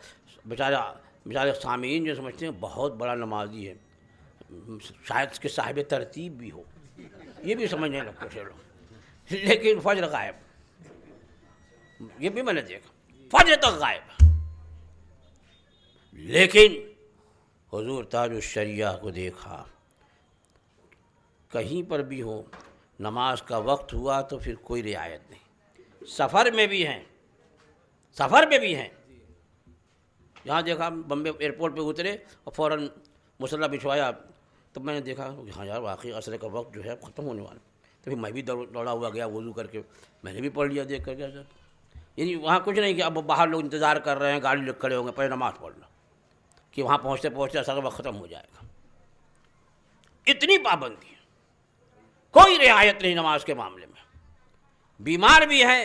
بیچارے سامعین جو سمجھتے ہیں بہت بڑا نمازی ہے، شاید اس کے صاحب ترتیب بھی ہو، یہ بھی سمجھنے لگتے تھے لوگ. لیکن فجر غائب، یہ بھی میں نے دیکھا، فجر تک غائب. لیکن حضور تاج الشریعہ کو دیکھا، کہیں پر بھی ہو نماز کا وقت ہوا تو پھر کوئی رعایت نہیں. سفر میں بھی ہیں. یہاں دیکھا بمبے ایئرپورٹ پہ اترے اور فوراً مصلی بچھوایا، تب میں نے دیکھا کہ ہاں یار واقعی عصر کا وقت جو ہے ختم ہونے والا. تو پھر میں بھی دوڑا ہوا گیا وضو کر کے، میں نے بھی پڑھ لیا دیکھ کر کے. یعنی وہاں کچھ نہیں کہ اب باہر لوگ انتظار کر رہے ہیں، گاڑی لے کھڑے ہوں گے، پہلے نماز پڑھ لو کہ وہاں پہنچتے پہنچتے عصر کا وقت ختم ہو جائے گا. اتنی پابندی، کوئی رعایت نہیں نماز کے معاملے میں. بیمار بھی ہے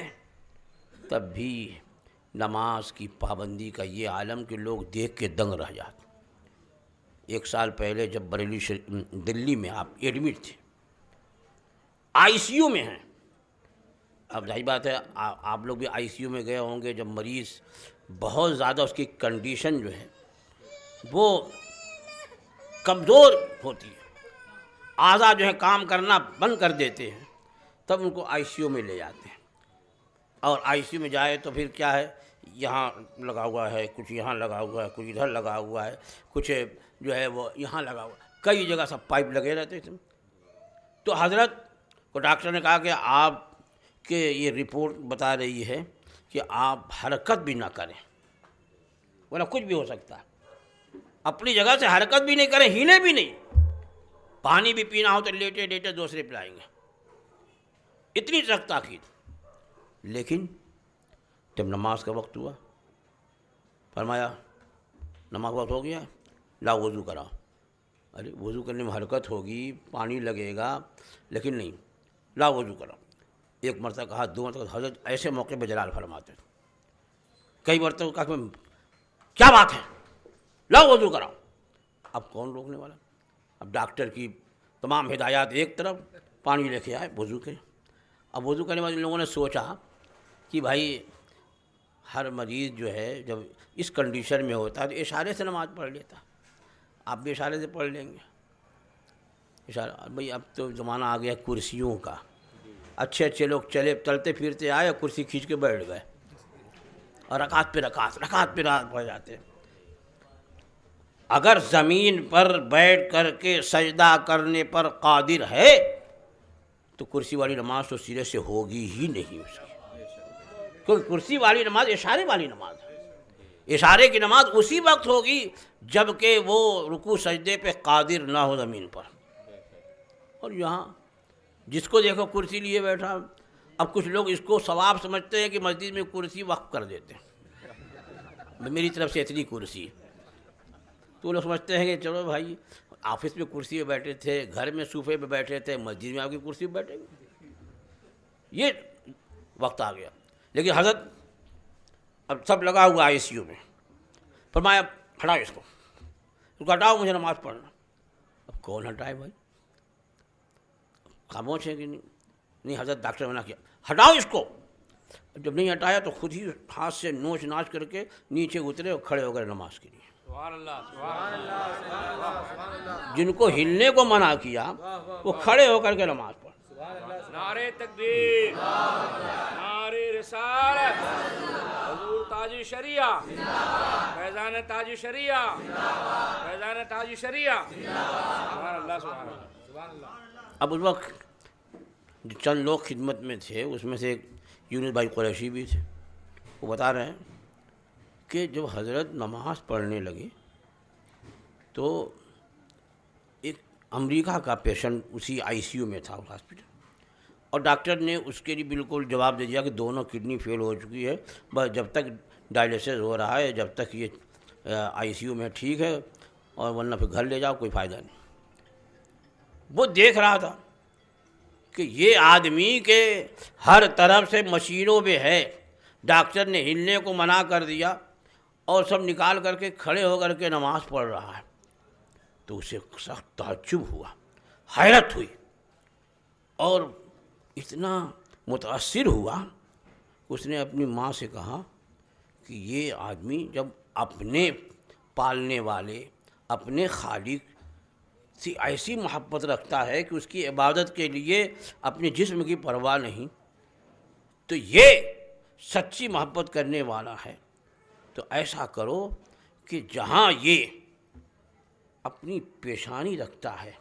تب بھی نماز کی پابندی کا یہ عالم کہ لوگ دیکھ کے دنگ رہ جاتے. 1 سال پہلے جب بریلی دلی میں آپ ایڈمٹ تھے، آئی سی یو میں ہیں. اب ظاہر بات ہے آپ لوگ بھی آئی سی یو میں گئے ہوں گے. جب مریض بہت زیادہ اس کی کنڈیشن جو ہے وہ کمزور ہوتی ہے اعضاء جو ہے کام کرنا بند کر دیتے ہیں، تب ان کو آئی سی یو میں لے جاتے ہیں، اور آئی سی یو میں جائے تو پھر کیا ہے، یہاں لگا ہوا ہے، کچھ یہاں لگا ہوا ہے، کچھ ادھر لگا ہوا ہے، کچھ جو ہے وہ یہاں لگا ہوا ہے، کئی جگہ سب پائپ لگے رہتے تھے۔ تو حضرت کو ڈاکٹر نے کہا کہ آپ کے یہ رپورٹ بتا رہی ہے کہ آپ حرکت بھی نہ کریں، ورنہ کچھ بھی ہو سکتا ہے، اپنی جگہ سے حرکت بھی نہیں کریں، ہلیں بھی نہیں، پانی بھی پینا ہو تو لیٹے لیٹے دوسرے پلائیں گے، اتنی سخت تاکید۔ لیکن جب نماز کا وقت ہوا، فرمایا نماز وقت ہو گیا، لا وضو کراؤ۔ ارے وضو کرنے میں حرکت ہوگی، پانی لگے گا، لیکن نہیں، لا وضو کراؤ۔ ایک مرتبہ کہا، دو مرتبہ، حضرت ایسے موقع پہ جلال فرماتے تھے، کئی مرتبہ کہا کہ کیا بات ہے، لا وضو کراؤ۔ اب کون روکنے والا؟ اب ڈاکٹر کی تمام ہدایات ایک طرف، پانی لے کے آئے، وضو کرے۔ اب وضو کرنے والے لوگوں نے سوچا کہ بھائی ہر مریض جو ہے جب اس کنڈیشن میں ہوتا ہے تو اشارے سے نماز پڑھ لیتا، آپ بھی اشارے سے پڑھ لیں گے، اشارہ۔ بھائی اب تو زمانہ آ گیا کرسیوں کا، اچھے اچھے لوگ چلتے پھرتے آئے، کرسی کھینچ کے بیٹھ گئے، اور رکعت پہ رکعت پڑھ جاتے۔ اگر زمین پر بیٹھ کر کے سجدہ کرنے پر قادر ہے تو کرسی والی نماز تو سرے سے ہوگی ہی نہیں اس کی، کیونکہ کرسی والی نماز اشارے والی نماز ہے، اشارے کی نماز اسی وقت ہوگی جب کہ وہ رکوع سجدے پہ قادر نہ ہو زمین پر۔ اور یہاں جس کو دیکھو کرسی لیے بیٹھا۔ اب کچھ لوگ اس کو ثواب سمجھتے ہیں کہ مسجد میں کرسی وقف کر دیتے ہیں، میری طرف سے اتنی کرسی، تو لوگ سمجھتے ہیں کہ چلو بھائی آفس میں کرسی پہ بیٹھے تھے، گھر میں صوفے پہ بیٹھے تھے، مسجد میں آپ کی کرسی پہ بیٹھے گے، یہ وقت آ گیا۔ لیکن حضرت اب سب لگا ہوا آئی سی یو میں، فرمایا ہٹاؤ اس کو ہٹاؤ، مجھے نماز پڑھنا۔ اب کون ہٹائے بھائی، خاموش ہے کہ نہیں؟ حضرت ڈاکٹر منع کیا، ہٹاؤ اس کو۔ جب نہیں ہٹایا تو خود ہی ہاتھ سے نوچ ناچ کر کے نیچے اترے اور کھڑے ہو گئے نماز کے لیے۔ جن کو ہلنے کو منع کیا وہ کھڑے ہو کر کے نماز پڑھ۔ نعرہ تکبیر، نعرہ رسالت، حضور تاج شریعہ، فیضان تاج شریعہ، فیضان تاج شریعہ، سبحان اللہ سبحان اللہ سبحان اللہ۔ اب اس وقت جو چند لوگ خدمت میں تھے اس میں سے ایک یونس بھائی قریشی بھی تھے، وہ بتا رہے ہیں کہ جب حضرت نماز پڑھنے لگے تو ایک امریکہ کا پیشنٹ اسی آئی سی یو میں تھا اس ہاسپٹل، اور ڈاکٹر نے اس کے لیے بالکل جواب دے دیا کہ دونوں کڈنی فیل ہو چکی ہے، بس جب تک ڈائلیسس ہو رہا ہے، جب تک یہ آئی سی یو میں ٹھیک ہے، اور ورنہ پھر گھر لے جاؤ، کوئی فائدہ نہیں۔ وہ دیکھ رہا تھا کہ یہ آدمی کے ہر طرف سے مشینوں پہ ہے، ڈاکٹر نے ہلنے کو منع کر دیا اور سب نکال کر کے کھڑے ہو کر کے نماز پڑھ رہا ہے، تو اسے سخت تعجب ہوا، حیرت ہوئی، اور اتنا متاثر ہوا، اس نے اپنی ماں سے کہا کہ یہ آدمی جب اپنے پالنے والے اپنے خالق سے ایسی محبت رکھتا ہے کہ اس کی عبادت کے لیے اپنے جسم کی پرواہ نہیں، تو یہ سچی محبت کرنے والا ہے۔ تو ایسا کرو کہ جہاں یہ اپنی پیشانی رکھتا ہے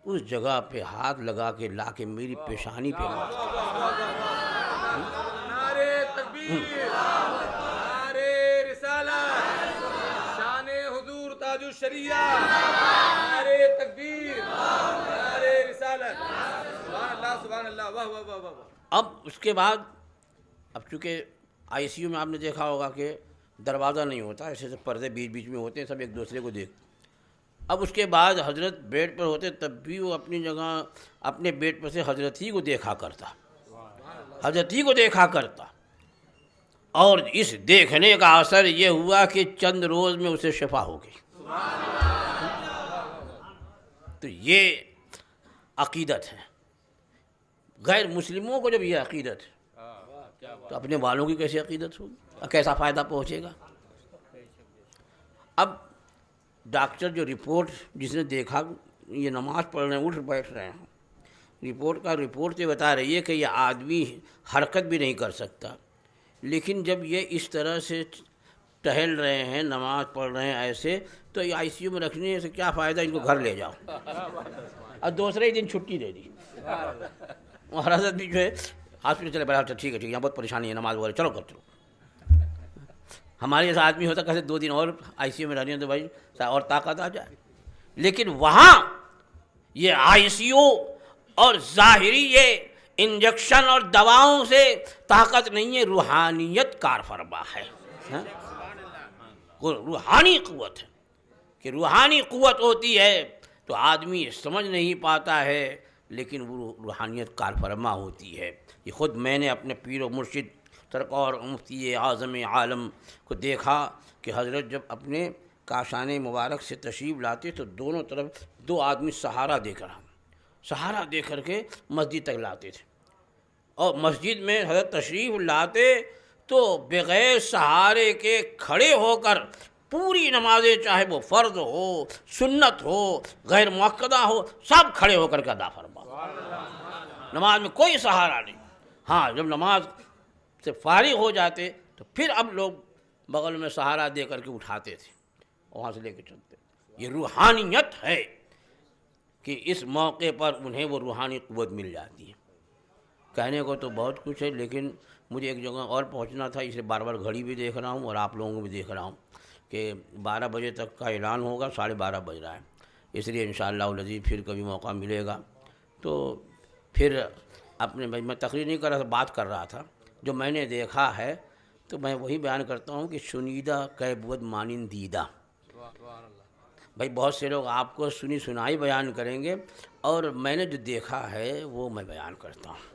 اس جگہ پہ ہاتھ لگا کے لا کے میری پیشانی پہ مار۔ نعرہ تکبیر، نعرہ رسالت، شان حضور تاج الشریعہ، نعرہ تکبیر، نعرہ رسالت، سبحان اللہ سبحان اللہ، واہ واہ واہ واہ۔ اب اس کے بعد اب چونکہ آئی سی یو میں آپ نے دیکھا ہوگا کہ دروازہ نہیں ہوتا، ایسے سے پردے بیچ بیچ میں ہوتے ہیں، سب ایک دوسرے کو دیکھتے۔ اب اس کے بعد حضرت بیڈ پر ہوتے تب بھی وہ اپنی جگہ اپنے بیڈ پر سے حضرت ہی کو دیکھا کرتا، حضرت ہی کو دیکھا کرتا، اور اس دیکھنے کا اثر یہ ہوا کہ چند روز میں اسے شفا ہو گئی۔ تو یہ عقیدت ہے۔ غیر مسلموں کو جب یہ عقیدت ہے تو اپنے والوں کی کیسی عقیدت ہوگی، کیسا فائدہ پہنچے گا۔ اب ڈاکٹر جو رپورٹ جس نے دیکھا یہ نماز پڑھ رہے ہیں، اٹھ بیٹھ رہے ہیں، رپورٹ سے بتا رہی ہے کہ یہ آدمی حرکت بھی نہیں کر سکتا، لیکن جب یہ اس طرح سے ٹہل رہے ہیں، نماز پڑھ رہے ہیں ایسے، تو یہ آئی سی یو میں رکھنے سے کیا فائدہ، ان کو گھر لے جاؤ۔ اور دوسرے ہی دن چھٹی دے دی، اور حضرت بھی جو ہے ہاسپٹل چلے بیٹھا، ٹھیک ہے یہاں بہت پریشانی ہے، نماز وغیرہ چلو چلو۔ ہمارے جیسا آدمی ہوتا کہتے 2 دن اور آئی سی یو میں رہنے ہیں تو بھائی اور طاقت آ جائے، لیکن وہاں یہ آئی سی یو اور ظاہری یہ انجیکشن اور دواؤں سے طاقت نہیں ہے، روحانیت کار فرما ہے، وہ روحانی قوت ہے، کہ روحانی قوت ہوتی ہے تو آدمی سمجھ نہیں پاتا ہے، لیکن وہ روحانیت کار فرما ہوتی ہے۔ یہ خود میں نے اپنے پیر و مرشد سرکار مفتی اعظم عالم کو دیکھا کہ حضرت جب اپنے کاشان مبارک سے تشریف لاتے تو دونوں طرف 2 آدمی سہارا دے کر کے مسجد تک لاتے تھے، اور مسجد میں حضرت تشریف لاتے تو بغیر سہارے کے کھڑے ہو کر پوری نمازیں، چاہے وہ فرض ہو، سنت ہو، غیر مؤکدہ ہو، سب کھڑے ہو کر کے ادا فرما۔ نماز میں کوئی سہارا نہیں۔ ہاں جب نماز سے فارغ ہو جاتے تو پھر اب لوگ بغل میں سہارا دے کر کے اٹھاتے تھے، وہاں سے لے کے چلتے۔ یہ روحانیت ہے کہ اس موقع پر انہیں وہ روحانی قوت مل جاتی ہے۔ کہنے کو تو بہت کچھ ہے، لیکن مجھے ایک جگہ اور پہنچنا تھا، اس لیے بار بار گھڑی بھی دیکھ رہا ہوں اور آپ لوگوں کو بھی دیکھ رہا ہوں کہ 12 بجے تک کا اعلان ہوگا، 12:30 بج رہا ہے، اس لیے انشاءاللہ العزیز پھر کبھی موقع ملے گا تو پھر میں تقریر نہیں کر رہا تھا، بات کر رہا تھا۔ جو میں نے دیکھا ہے تو میں وہی بیان کرتا ہوں کہ شنیدہ کہ بود مانند دیدہ۔ بھائی بہت سے لوگ آپ کو سنی سنائی بیان کریں گے، اور میں نے جو دیکھا ہے وہ میں بیان کرتا ہوں۔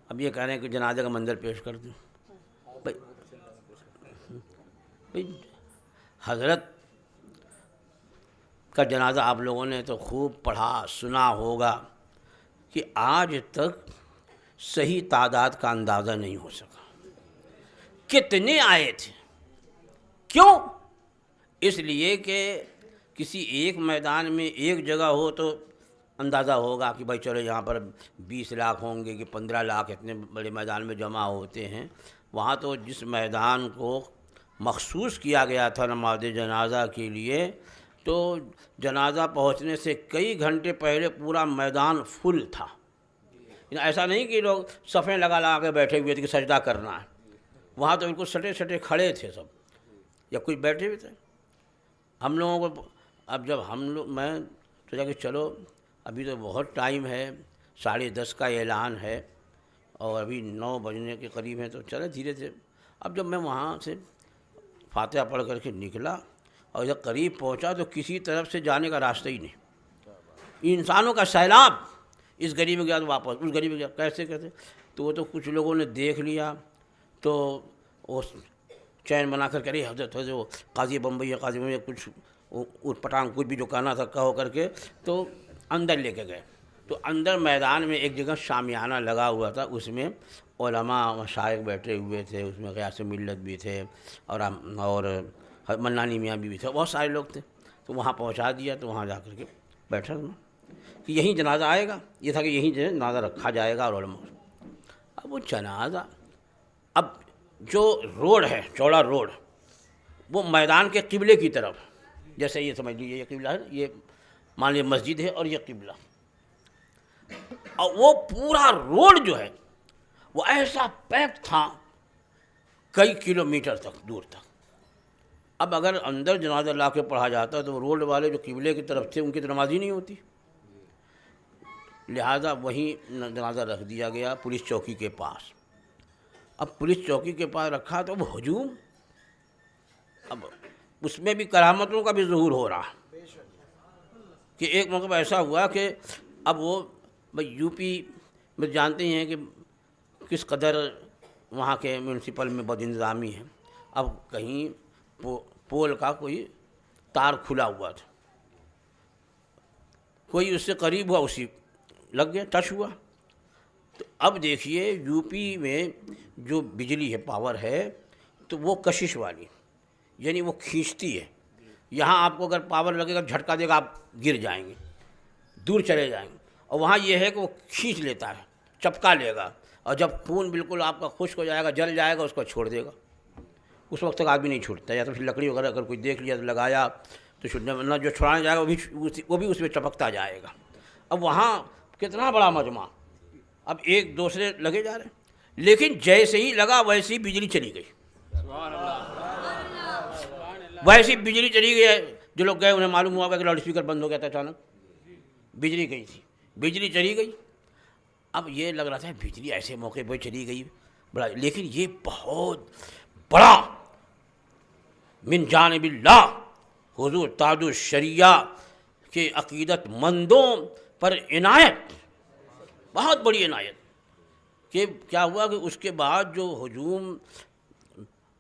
اب یہ کہہ رہے ہیں کہ جنازے کا منظر پیش کر دوں۔ بھائی حضرت کا جنازہ آپ لوگوں نے تو خوب پڑھا سنا ہوگا کہ آج تک صحیح تعداد کا اندازہ نہیں ہو سکا، کتنے آئے تھے۔ کیوں؟ اس لیے کہ کسی ایک میدان میں ایک جگہ ہو تو اندازہ ہوگا کہ بھائی چلو یہاں پر 20 لاکھ ہوں گے کہ 15 لاکھ اتنے بڑے میدان میں جمع ہوتے ہیں۔ وہاں تو جس میدان کو مخصوص کیا گیا تھا نماز جنازہ کے لیے، تو جنازہ پہنچنے سے کئی گھنٹے پہلے پورا میدان فل تھا۔ ایسا نہیں کہ لوگ صفیں لگا کے بیٹھے ہوئے تھے کہ سجدہ کرنا ہے، وہاں تو بالکل سٹے سٹے کھڑے تھے سب، یا کچھ بیٹھے ہوئے تھے۔ ہم لوگوں کو اب جب میں سوچا کہ چلو ابھی تو بہت ٹائم ہے، 10:30 کا اعلان ہے اور ابھی 9 بجنے کے قریب ہیں، تو چلے دھیرے دھیرے۔ اب جب میں وہاں سے فاتحہ پڑھ کر کے نکلا اور جب قریب پہنچا تو کسی طرف سے جانے کا راستہ ہی نہیں، انسانوں کا سیلاب، اس گلی میں گیا تو واپس اس گلی میں گیا، کیسے تو وہ تو کچھ لوگوں نے دیکھ لیا تو وہ چین بنا کر کرے حضرت وہ قاضی بمبئی کچھ اٹھ پٹانگ کچھ بھی جو کہنا تھا کہو کر کے، تو اندر لے کے گئے۔ تو اندر میدان میں ایک جگہ شامیانہ لگا ہوا تھا، اس میں علماء مشائخ بیٹھے ہوئے تھے، اس میں غیاث ملت بھی تھے اور منانی میاں بھی تھے، بہت سارے لوگ تھے۔ تو وہاں پہنچا دیا، تو وہاں جا کر کے بیٹھا کہ یہیں جنازہ آئے گا، یہ تھا کہ یہیں جنازہ رکھا جائے گا، اور علماء۔ اب وہ جنازہ، اب جو روڈ ہے چوڑا روڈ، وہ میدان کے قبلے کی طرف، جیسے یہ سمجھ لیجیے یہ قبلہ ہے، یہ مان لیے مسجد ہے اور یہ قبلہ، اور وہ پورا روڈ جو ہے وہ ایسا پیک تھا کئی کلومیٹر تک دور تک۔ اب اگر اندر جنازہ لا کے پڑھا جاتا تو روڈ والے جو قبلے کی طرف تھے ان کی تو نماز ہی نہیں ہوتی، لہٰذا وہیں جنازہ رکھ دیا گیا پولیس چوکی کے پاس۔ اب پولیس چوکی کے پاس رکھا تو وہ ہجوم، اب اس میں بھی کرامتوں کا بھی ظہور ہو رہا کہ ایک موقع ایسا ہوا کہ اب وہ یو پی میں جانتے ہیں کہ کس قدر وہاں کے میونسپل میں بد انتظامی ہے۔ اب کہیں پول کا کوئی تار کھلا ہوا تھا، کوئی اس سے قریب ہوا، اسی لگ گیا، ٹچ ہوا۔ تو اب دیکھیے یو پی میں جو بجلی ہے، پاور ہے، تو وہ کشش والی، یعنی وہ کھینچتی ہے. یہاں آپ کو اگر پاور لگے گا جھٹکا دے گا آپ گر جائیں گے، دور چلے جائیں گے. اور وہاں یہ ہے کہ وہ کھینچ لیتا ہے، چپکا لے گا، اور جب خون بالکل آپ کا خشک ہو جائے گا، جل جائے گا، اس کو چھوڑ دے گا. اس وقت تک آدمی نہیں چھوٹتا. یا تو پھر لکڑی وغیرہ اگر کوئی دیکھ لیا تو لگایا تو چھوٹنے، ورنہ جو چھڑانے جائے گا وہ بھی اس میں چپکتا جائے گا. اب وہاں کتنا بڑا مجمع، اب ایک دوسرے لگے جا رہے ہیں. لیکن جیسے ہی لگا ویسے ہی بجلی چلی گئی، ویسی بجلی چلی گئی. جو لوگ گئے انہیں معلوم ہوا کہ لاؤڈ اسپیکر بند ہو گیا تھا، اچانک بجلی گئی تھی، بجلی چلی گئی. اب یہ لگ رہا تھا بجلی ایسے موقع پہ چلی گئی بڑا، لیکن یہ بہت بڑا من جانب اللہ حضور تاج الشریعہ کے عقیدت مندوں پر عنایت، بہت بڑی عنایت. کہ کیا ہوا کہ اس کے بعد جو ہجوم،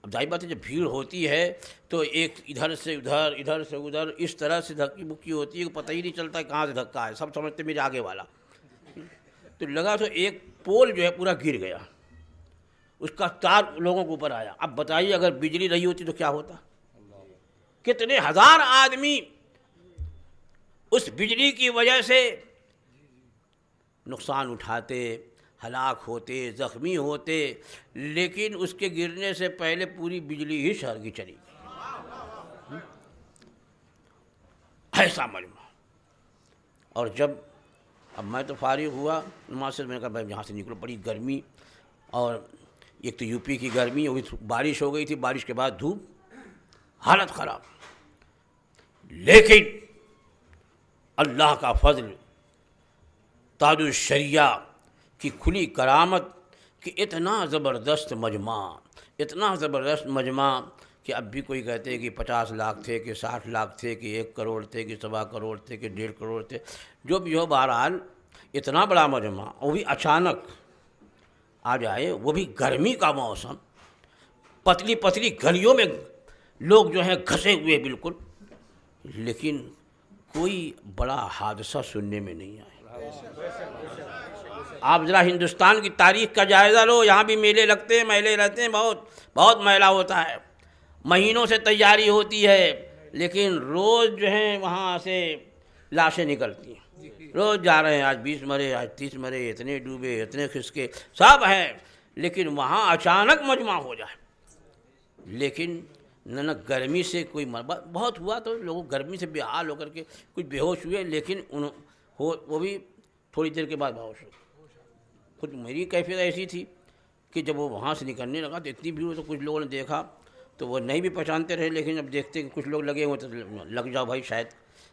اب ظاہر بات ہے جب بھیڑ ہوتی ہے تو ایک ادھر سے ادھر، ادھر سے ادھر، اس طرح سے دھکی بکی ہوتی ہے کہ پتہ ہی نہیں چلتا کہاں سے دھکا ہے. سب سمجھتے میرے آگے والا. تو لگا تو ایک پول جو ہے پورا گر گیا، اس کا تار لوگوں کے اوپر آیا. اب بتائیے اگر بجلی رہی ہوتی تو کیا ہوتا؟ کتنے ہزار آدمی اس بجلی کی وجہ سے نقصان اٹھاتے، ہلاک ہوتے، زخمی ہوتے. لیکن اس کے گرنے سے پہلے پوری بجلی ہی شہر کی چلی گئی. ایسا مجمع. اور جب اب میں تو فارغ ہوا نماز سے، میں نے کہا بھائی یہاں سے نکلو، بڑی گرمی. اور ایک تو یو پی کی گرمی، بارش ہو گئی تھی، بارش کے بعد دھوپ، حالت خراب. لیکن اللہ کا فضل، تاج الشریعہ کی کھلی کرامت کہ اتنا زبردست مجمع، اتنا زبردست مجمع کہ اب بھی کوئی کہتے ہیں کہ 50 لاکھ تھے، کہ 60 لاکھ تھے، کہ 1 کروڑ تھے، کہ 1.25 کروڑ تھے، کہ 1.5 کروڑ تھے. جو بھی ہو، بہرحال اتنا بڑا مجمع، وہ بھی اچانک آ جائے، وہ بھی گرمی کا موسم، پتلی پتلی گلیوں میں لوگ جو ہیں گھسے ہوئے بالکل. لیکن کوئی بڑا حادثہ سننے میں نہیں آیا. آپ ذرا ہندوستان کی تاریخ کا جائزہ لو، یہاں بھی میلے لگتے ہیں، میلے رہتے ہیں، بہت میلہ ہوتا ہے، مہینوں سے تیاری ہوتی ہے. لیکن روز جو ہیں وہاں سے لاشیں نکلتی ہیں، روز جا رہے ہیں، آج 20 مرے، آج 30 مرے، اتنے ڈوبے، اتنے خسکے، سب ہیں. لیکن وہاں اچانک مجمع ہو جائے. لیکن نہ گرمی سے کوئی بہت ہوا تو لوگ گرمی سے بے حال ہو کر کے کچھ بے ہوش ہوئے، لیکن وہ بھی تھوڑی دیر کے بعد بہوش ہو. خود میری کیفیت ایسی تھی کہ جب وہ وہاں سے نکلنے لگا تو اتنی بھیڑ، تو کچھ لوگوں نے دیکھا تو وہ نہیں بھی پہچانتے رہے. لیکن جب دیکھتے کہ کچھ لوگ لگے ہوئے تو لگ جاؤ بھائی، شاید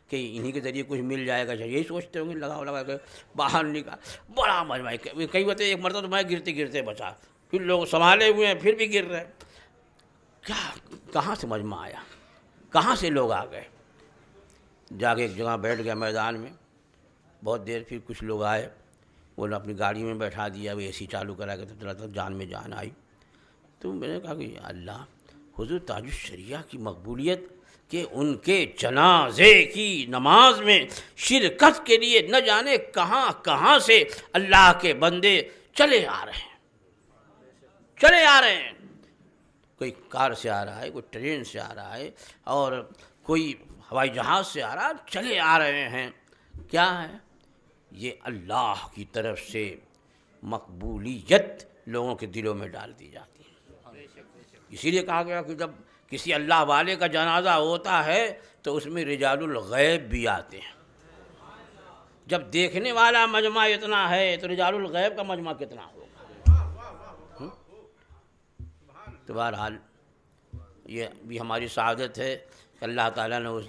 کہ انہی کے ذریعے کچھ مل جائے گا، یہی سوچتے ہوں گے. لگا کے باہر نکال، بڑا مجمع. کئی ہوتے ایک مرتبہ تو میں گرتے گرتے بچا، پھر لوگ سنبھالے ہوئے ہیں پھر بھی گر رہے. کہاں سے مجمع آیا، کہاں سے لوگ آ گئے. جا کے ایک جگہ بیٹھ گیا میدان میں. بہت دیر پھر کچھ لوگ آئے، وہ نے اپنی گاڑی میں بیٹھا دیا، وہ اے سی چالو کرا کے تو جان میں جان آئی. تو میں نے کہا کہ اللہ، حضور تاج الشریعہ کی مقبولیت کہ ان کے جنازے کی نماز میں شرکت کے لیے نہ جانے کہاں کہاں سے اللہ کے بندے چلے آ رہے ہیں، چلے آ رہے ہیں. کوئی کار سے آ رہا ہے، کوئی ٹرین سے آ رہا ہے، اور کوئی ہوائی جہاز سے آ رہا ہے، چلے آ رہے ہیں. کیا ہے یہ؟ اللہ کی طرف سے مقبولیت لوگوں کے دلوں میں ڈال دی جاتی ہے. اسی لیے کہا گیا کہ جب کسی اللہ والے کا جنازہ ہوتا ہے تو اس میں رجال الغیب بھی آتے ہیں. جب دیکھنے والا مجمع اتنا ہے تو رجال الغیب کا مجمع کتنا ہوگا. تو بہرحال یہ بھی ہماری سعادت ہے کہ اللہ تعالیٰ نے اس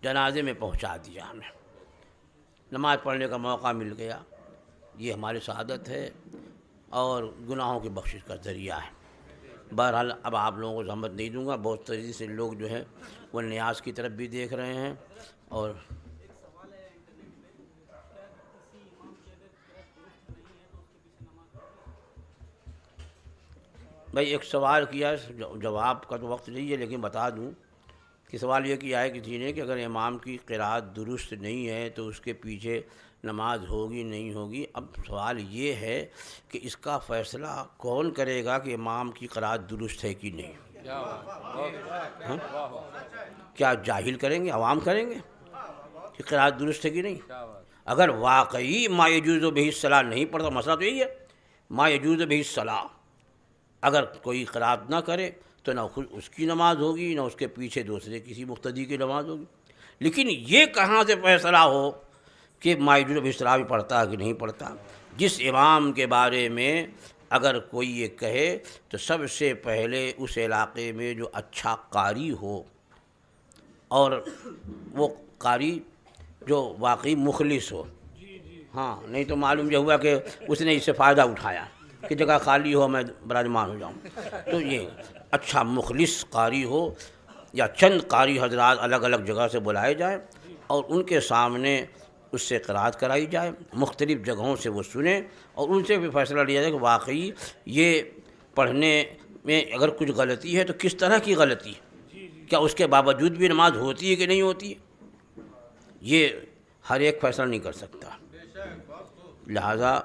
جنازے میں پہنچا دیا، ہمیں نماز پڑھنے کا موقع مل گیا. یہ ہماری سعادت ہے اور گناہوں کی بخشش کا ذریعہ ہے. بہرحال اب آپ لوگوں کو زحمت نہیں دوں گا، بہت تیزی سے لوگ جو ہے وہ نیاز کی طرف بھی دیکھ رہے ہیں. اور بھائی ایک سوال کیا، جواب کا تو وقت نہیں ہے لیکن بتا دوں کہ سوال یہ کیا ہے کسی نے کہ اگر امام کی قرات درست نہیں ہے تو اس کے پیچھے نماز ہوگی نہیں ہوگی. اب سوال یہ ہے کہ اس کا فیصلہ کون کرے گا کہ امام کی قرات درست ہے کہ نہیں. ہاں؟ کیا جاہل کریں گے، عوام کریں گے کہ قرات درست ہے کہ نہیں؟ اگر واقعی ما یجوز بہ الصلاۃ نہیں پڑھتا، مسئلہ تو یہی ہے، ما یجوز بہ الصلاۃ، اگر کوئی قرات نہ کرے تو نہ خود اس کی نماز ہوگی، نہ اس کے پیچھے دوسرے کسی مقتدی کی نماز ہوگی۔ لیکن یہ کہاں سے فیصلہ ہو کہ ما یجوز بہ الصلاۃ بھی پڑھتا ہے کہ نہیں پڑھتا؟ جس امام کے بارے میں اگر کوئی یہ کہے تو سب سے پہلے اس علاقے میں جو اچھا قاری ہو، اور وہ قاری جو واقعی مخلص ہو، ہاں، نہیں تو معلوم یہ ہوا کہ اس نے اس سے فائدہ اٹھایا کہ جگہ خالی ہو میں براجمان ہو جاؤں، تو یہ اچھا مخلص قاری ہو، یا چند قاری حضرات الگ الگ جگہ سے بلائے جائیں اور ان کے سامنے اس سے قرات کرائی جائے، مختلف جگہوں سے وہ سنیں اور ان سے بھی فیصلہ لیا جائے کہ واقعی یہ پڑھنے میں اگر کچھ غلطی ہے تو کس طرح کی غلطی ہے، کیا اس کے باوجود بھی نماز ہوتی ہے کہ نہیں ہوتی ہے؟ یہ ہر ایک فیصلہ نہیں کر سکتا۔ لہذا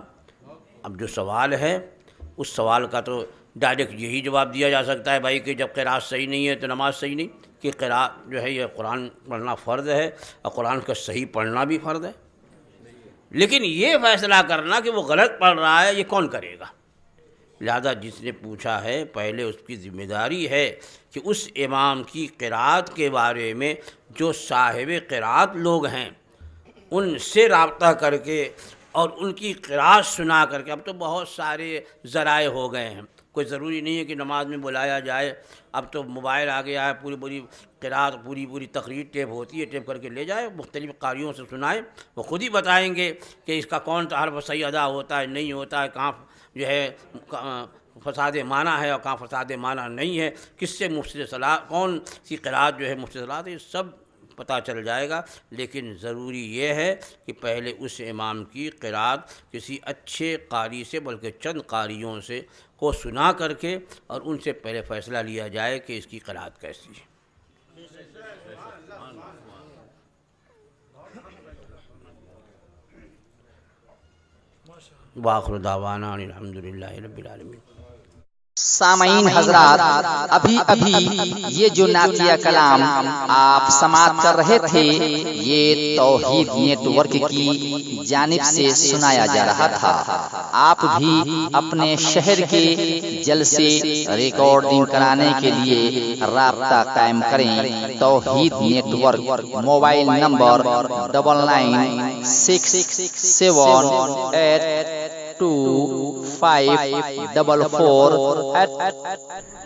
اب جو سوال ہے اس سوال کا تو ڈائریکٹ یہی جواب دیا جا سکتا ہے بھائی کہ جب قرات صحیح نہیں ہے تو نماز صحیح نہیں، کہ قرات جو ہے یہ قرآن پڑھنا فرض ہے اور قرآن کا صحیح پڑھنا بھی فرض ہے، لیکن یہ فیصلہ کرنا کہ وہ غلط پڑھ رہا ہے یہ کون کرے گا؟ لہذا جس نے پوچھا ہے پہلے اس کی ذمہ داری ہے کہ اس امام کی قرات کے بارے میں جو صاحب قرات لوگ ہیں ان سے رابطہ کر کے اور ان کی قرات سنا کر کے، اب تو بہت سارے ذرائع ہو گئے ہیں، کوئی ضروری نہیں ہے کہ نماز میں بلایا جائے، اب تو موبائل آ گیا ہے، پوری قرات پوری تقریر ٹیپ ہوتی ہے، ٹیپ کر کے لے جائے، مختلف قاریوں سے سنائے، وہ خود ہی بتائیں گے کہ اس کا کون سا حرف صحیح ادا ہوتا ہے نہیں ہوتا ہے، کہاں جو ہے فساد معنی ہے اور کہاں فساد معنی نہیں ہے، کس سے مفسد صلاۃ، کون سی قرات جو ہے مفسد صلاۃ ہے، یہ سب پتہ چل جائے گا۔ لیکن ضروری یہ ہے کہ پہلے اس امام کی قرات کسی اچھے قاری سے بلکہ چند قاریوں سے کو سنا کر کے اور ان سے پہلے فیصلہ لیا جائے کہ اس کی قرات کیسی ہے۔ وآخر دعوانا ان الحمدللہ رب العالمین۔ سامعین حضرات، ابھی یہ جو نعتیہ کلام آپ سماعت کر رہے تھے یہ توحید نیٹ ورک کی جانب سے سنایا جا رہا تھا۔ آپ بھی اپنے شہر کے جلسے ریکارڈنگ کرانے کے لیے رابطہ قائم کریں۔ توحید نیٹ ورک، موبائل نمبر 9967825444